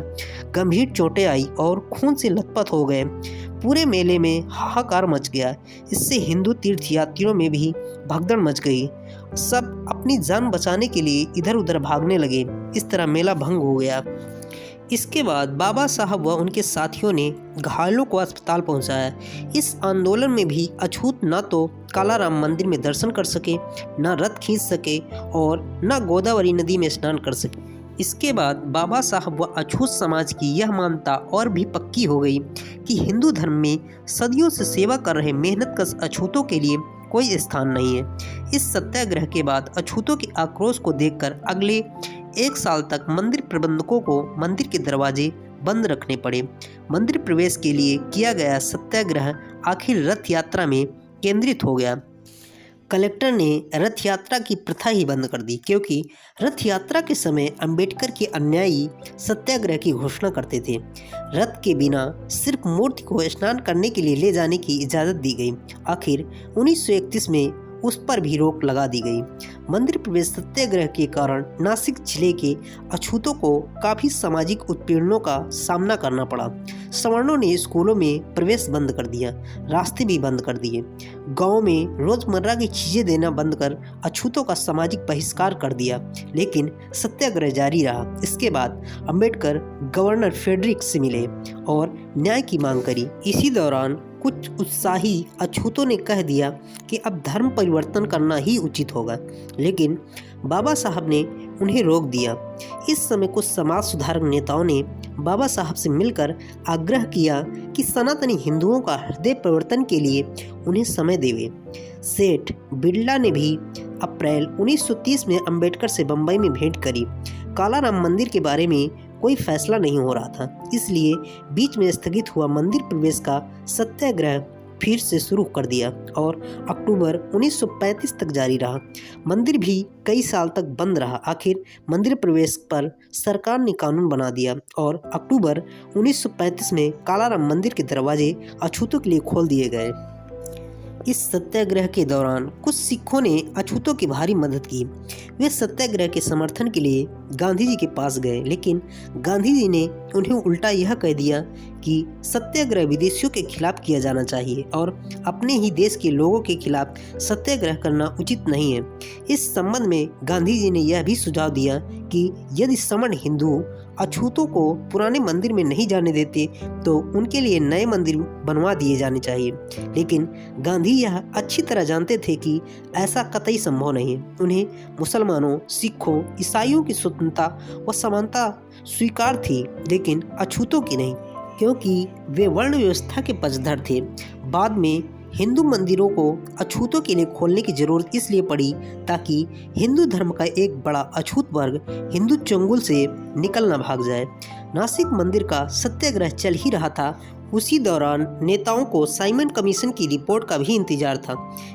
गंभीर चोटें आई और खून से लथपथ हो गए। पूरे मेले में हाहाकार मच गया। इससे हिंदू तीर्थयात्रियों में भी भगदड़ मच गई। सब अपनी जान बचाने के लिए इधर उधर भागने लगे। इस तरह मेला भंग हो गया। इसके बाद बाबा साहब व उनके साथियों ने घायलों को अस्पताल पहुंचाया। इस आंदोलन में भी अछूत न तो कालाराम मंदिर में दर्शन कर सके, न रथ खींच सके और न गोदावरी नदी में स्नान कर सके। इसके बाद बाबा साहब व अछूत समाज की यह मान्यता और भी पक्की हो गई कि हिंदू धर्म में सदियों से सेवा कर रहे मेहनतकश अछूतों के लिए कोई स्थान नहीं है। इस सत्याग्रह के बाद अछूतों के आक्रोश को देखकर अगले 1 साल तक मंदिर प्रबंधकों को मंदिर के दरवाजे बंद रखने पड़े। मंदिर प्रवेश के लिए किया गया सत्याग्रह आखिर रथ यात्रा में केंद्रित हो गया। कलेक्टर ने रथ यात्रा की प्रथा ही बंद कर दी, क्योंकि रथ यात्रा के समय अंबेडकर के अनुयायी सत्याग्रह की घोषणा करते थे। रथ के बिना सिर्फ मूर्ति को स्नान करने के लिए ले जाने की इजाज़त दी गई। आखिर 1931 में उस पर भी रोक लगा दी गई। मंदिर प्रवेश सत्याग्रह के कारण नासिक जिले के अछूतों को काफ़ी सामाजिक उत्पीड़नों का सामना करना पड़ा। सवर्णों ने स्कूलों में प्रवेश बंद कर दिया, रास्ते भी बंद कर दिए। गाँव में रोजमर्रा की चीज़ें देना बंद कर अछूतों का सामाजिक बहिष्कार कर दिया। लेकिन सत्याग्रह जारी रहा। इसके बाद अंबेडकर गवर्नर फ्रेडरिक से मिले और न्याय की मांग करी। इसी दौरान कुछ उत्साही अछूतों ने कह दिया कि अब धर्म परिवर्तन करना ही उचित होगा, लेकिन बाबा साहब ने उन्हें रोक दिया। इस समय कुछ समाज सुधारक नेताओं ने बाबा साहब से मिलकर आग्रह किया कि सनातनी हिंदुओं का हृदय परिवर्तन के लिए उन्हें समय देवे। सेठ बिरला ने भी अप्रैल 1930 में अंबेडकर से बंबई में भेंट करी। कालाराम मंदिर के बारे में कोई फैसला नहीं हो रहा था, इसलिए बीच में स्थगित हुआ मंदिर प्रवेश का सत्याग्रह फिर से शुरू कर दिया और अक्टूबर 1935 तक जारी रहा। मंदिर भी कई साल तक बंद रहा। आखिर मंदिर प्रवेश पर सरकार ने कानून बना दिया और अक्टूबर 1935 में कालाराम मंदिर के दरवाजे अछूतों के लिए खोल दिए गए। इस सत्याग्रह के दौरान कुछ सिखों ने अछूतों की भारी मदद की। वे सत्याग्रह के समर्थन के लिए गांधी जी के पास गए, लेकिन गांधी जी ने उन्हें उल्टा यह कह दिया कि सत्याग्रह विदेशियों के खिलाफ किया जाना चाहिए और अपने ही देश के लोगों के खिलाफ सत्याग्रह करना उचित नहीं है। इस संबंध में गांधी जी ने यह भी सुझाव दिया कि यदि सवर्ण हिंदू अछूतों को पुराने मंदिर में नहीं जाने देते तो उनके लिए नए मंदिर बनवा दिए जाने चाहिए। लेकिन गांधी यह अच्छी तरह जानते थे कि ऐसा कतई संभव नहीं है। उन्हें मुसलमानों, सिखों, ईसाइयों की स्वतंत्रता व समानता स्वीकार थी, लेकिन अछूतों की नहीं, क्योंकि वे वर्ण व्यवस्था के पक्षधर थे। बाद में हिंदू मंदिरों को अछूतों के लिए खोलने की जरूरत इसलिए पड़ी ताकि हिंदू धर्म का एक बड़ा अछूत वर्ग हिंदू चंगुल से निकल न भाग जाए। नासिक मंदिर का सत्याग्रह चल ही रहा था। उसी दौरान नेताओं को साइमन कमीशन की रिपोर्ट का भी इंतजार था।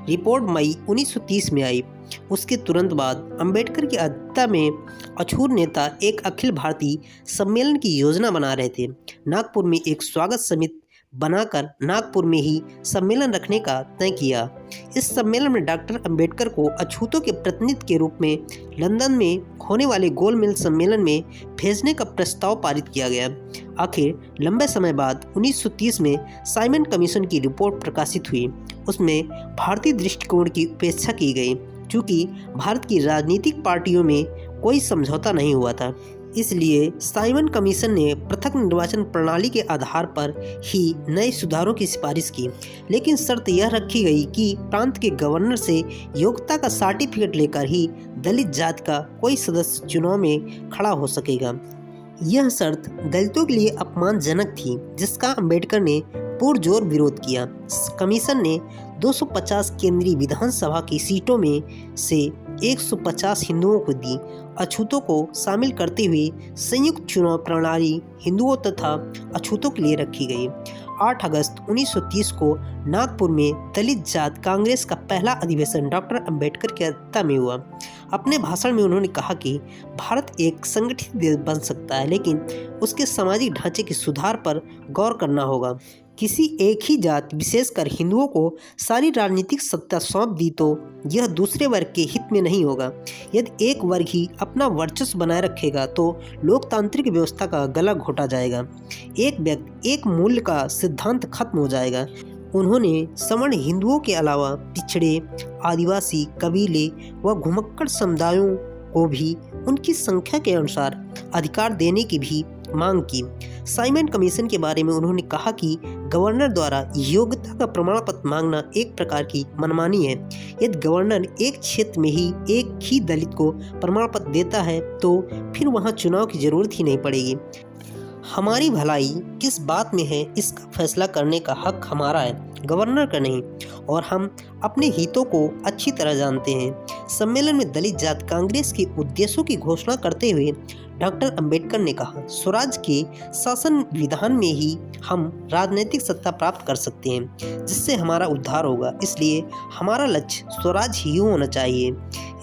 रिपोर्ट मई 1930 में आई। उसके तुरंत बाद अंबेडकर की अध्यक्षता में अछूत नेता एक अखिल भारतीय सम्मेलन की योजना बना रहे थे। नागपुर में एक स्वागत समिति बनाकर नागपुर में ही सम्मेलन रखने का तय किया। इस सम्मेलन में डॉक्टर अंबेडकर को अछूतों के प्रतिनिधि के रूप में लंदन में होने वाले गोलमेज सम्मेलन में भेजने का प्रस्ताव पारित किया गया। आखिर लंबे समय बाद 1930 में साइमन कमीशन की रिपोर्ट प्रकाशित हुई। उसमें भारतीय दृष्टिकोण की उपेक्षा की गई। चूँकि भारत की राजनीतिक पार्टियों में कोई समझौता नहीं हुआ था, इसलिए साइमन कमीशन ने पृथक निर्वाचन प्रणाली के आधार पर ही नए सुधारों की सिफारिश की। लेकिन शर्त यह रखी गई कि प्रांत के गवर्नर से योग्यता का सर्टिफिकेट लेकर ही दलित जाति का कोई सदस्य चुनाव में खड़ा हो सकेगा। यह शर्त दलितों के लिए अपमानजनक थी, जिसका अंबेडकर ने पुरजोर विरोध किया। कमीशन ने 250 केंद्रीय विधानसभा की सीटों में से 150 हिंदुओं को दी। अछूतों को शामिल करते हुए संयुक्त चुनाव प्रणाली हिंदुओं तथा अछूतों के लिए रखी गई। 8 अगस्त 1930 को नागपुर में दलित जात कांग्रेस का पहला अधिवेशन डॉक्टर अंबेडकर की अध्यक्षता में हुआ। अपने भाषण में उन्होंने कहा कि भारत एक संगठित देश बन सकता है, लेकिन उसके सामाजिक ढांचे के सुधार पर गौर करना होगा। किसी एक ही जात, विशेषकर हिंदुओं को सारी राजनीतिक सत्ता सौंप दी तो यह दूसरे वर्ग के हित में नहीं होगा। यदि एक वर्ग ही अपना वर्चस्व बनाए रखेगा तो लोकतांत्रिक व्यवस्था का गला घोटा जाएगा। एक व्यक्ति एक मूल्य का सिद्धांत खत्म हो जाएगा। उन्होंने सवर्ण हिंदुओं के अलावा पिछड़े, आदिवासी, कबीले व घुमक्कड़ समुदायों को भी उनकी संख्या के अनुसार अधिकार देने की भी मांग की। साइमन कमीशन के बारे में उन्होंने कहा कि गवर्नर द्वारा योग्यता का प्रमाण पत्र मांगना एक प्रकार की मनमानी है। यदि गवर्नर एक क्षेत्र में ही एक ही दलित को प्रमाण पत्र देता है तो फिर वहां चुनाव की जरूरत ही नहीं पड़ेगी। हमारी भलाई किस बात में है, इसका फैसला करने का हक हमारा है, गवर्नर का नहीं, और हम अपने हितों को अच्छी तरह जानते हैं। सम्मेलन में दलित जात कांग्रेस के उद्देश्यों की घोषणा करते हुए डॉक्टर अंबेडकर ने कहा, स्वराज के शासन विधान में ही हम राजनीतिक सत्ता प्राप्त कर सकते हैं, जिससे हमारा उद्धार होगा। इसलिए हमारा लक्ष्य स्वराज ही होना चाहिए।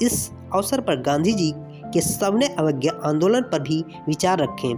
इस अवसर पर गांधी जी के सविनय अवज्ञा आंदोलन पर भी विचार रखें।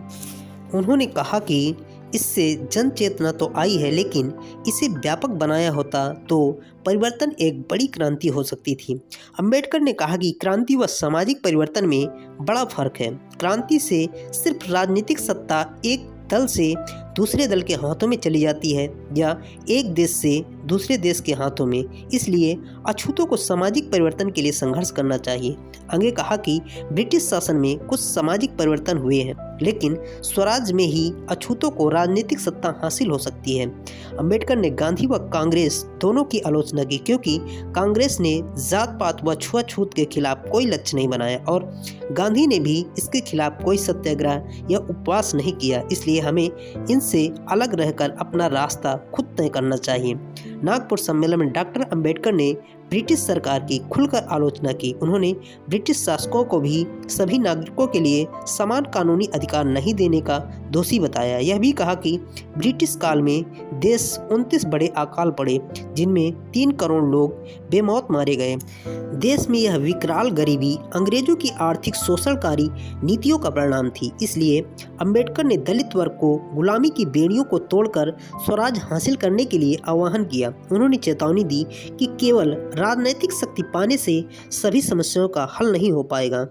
उन्होंने कहा कि इससे जन चेतना तो आई है, लेकिन इसे व्यापक बनाया होता तो परिवर्तन एक बड़ी क्रांति हो सकती थी। अंबेडकर ने कहा कि क्रांति व सामाजिक परिवर्तन में बड़ा फर्क है। क्रांति से सिर्फ राजनीतिक सत्ता एक दल से दूसरे दल के हाथों में चली जाती है या एक देश से दूसरे देश के हाथों में। इसलिए अछूतों को सामाजिक परिवर्तन के लिए संघर्ष करना चाहिए। आगे कहा कि ब्रिटिश शासन में कुछ सामाजिक परिवर्तन हुए हैं, लेकिन स्वराज में ही अछूतों को राजनीतिक सत्ता हासिल हो सकती है। अंबेडकर ने गांधी व कांग्रेस दोनों की आलोचना की, क्योंकि कांग्रेस ने जात पात व छुआछूत के खिलाफ कोई लक्ष्य नहीं बनाया और गांधी ने भी इसके खिलाफ कोई सत्याग्रह या उपवास नहीं किया। इसलिए हमें इनसे अलग रहकर अपना रास्ता खुद तय करना चाहिए। नागपुर सम्मेलन में डॉक्टर अंबेडकर ने ब्रिटिश सरकार की खुलकर आलोचना की। उन्होंने ब्रिटिश शासकों को भी सभी नागरिकों के लिए समान कानूनी अधिकार नहीं देने का दोषी बताया। यह भी कहा कि ब्रिटिश काल में देश 29 बड़े अकाल पड़े, जिनमें 3 करोड़ लोग बेमौत मारे गए। देश में यह विकराल गरीबी अंग्रेजों की आर्थिक शोषणकारी नीतियों का परिणाम थी। इसलिए अंबेडकर ने दलित वर्ग को गुलामी की बेड़ियों को तोड़कर स्वराज हासिल करने के लिए आह्वान किया। उन्होंने चेतावनी दी कि केवल राजनीतिक शक्ति पाने से सभी समस्याओं का हल नहीं हो पाएगा।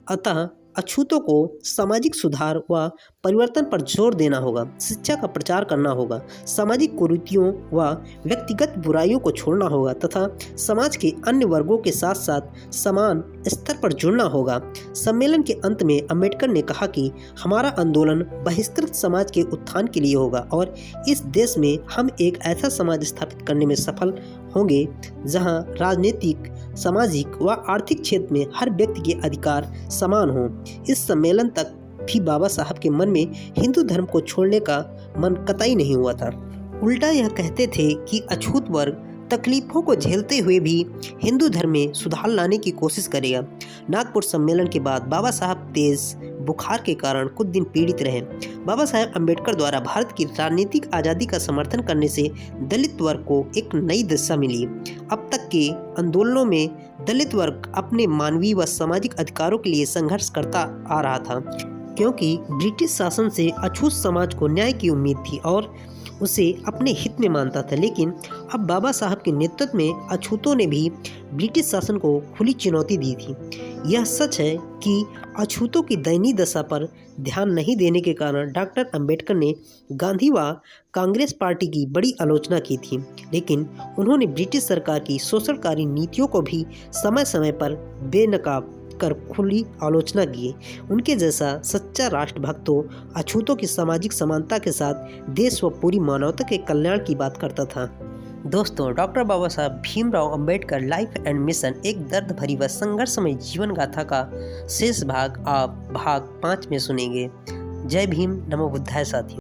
अतः अछूतों को सामाजिक सुधार व परिवर्तन पर जोर देना होगा, शिक्षा का प्रचार करना होगा, सामाजिक कुरीतियों व व्यक्तिगत बुराइयों को छोड़ना होगा तथा समाज के अन्य वर्गों के साथ साथ समान स्तर पर जुड़ना होगा। सम्मेलन के अंत में अंबेडकर ने कहा कि हमारा आंदोलन बहिष्कृत समाज के उत्थान के लिए होगा और इस देश में हम एक ऐसा समाज स्थापित करने में सफल होंगे जहां राजनीतिक, सामाजिक व आर्थिक क्षेत्र में हर व्यक्ति के अधिकार समान हों। इस सम्मेलन तक भी बाबा साहब के मन में हिंदू धर्म को छोड़ने का मन कतई नहीं हुआ था। उल्टा यह कहते थे कि अछूत वर्ग तकलीफों को झेलते हुए भी हिंदू धर्म में सुधार लाने की कोशिश करेगा। नागपुर सम्मेलन के बाद बाबा साहब तेज बुखार के कारण कुछ दिन पीड़ित रहे। बाबा साहेब अंबेडकर द्वारा भारत की राजनीतिक आज़ादी का समर्थन करने से दलित वर्ग को एक नई दिशा मिली। अब तक के आंदोलनों में दलित वर्ग अपने मानवीय व सामाजिक अधिकारों के लिए संघर्ष करता आ रहा था, क्योंकि ब्रिटिश शासन से अछूत समाज को न्याय की उम्मीद थी और उसे अपने हित में मानता था। लेकिन अब बाबा साहब के नेतृत्व में अछूतों ने भी ब्रिटिश शासन को खुली चुनौती दी थी। यह सच है कि अछूतों की दयनीय दशा पर ध्यान नहीं देने के कारण डॉक्टर अंबेडकर ने गांधी व कांग्रेस पार्टी की बड़ी आलोचना की थी, लेकिन उन्होंने ब्रिटिश सरकार की शोषणकारी नीतियों को भी समय समय पर बेनकाब कर खुली आलोचना की। उनके जैसा सच्चा राष्ट्रभक्त तो अछूतों की सामाजिक समानता के साथ देश व पूरी मानवता के कल्याण की बात करता था। दोस्तों, doctor Baba Saheb Bhimrao Ambedkar life and mission एक दर्द भरी व संघर्षमय जीवन गाथा का शेष भाग आप भाग 5 में सुनेंगे। जय भीम, नमो बुद्धाय साथियों।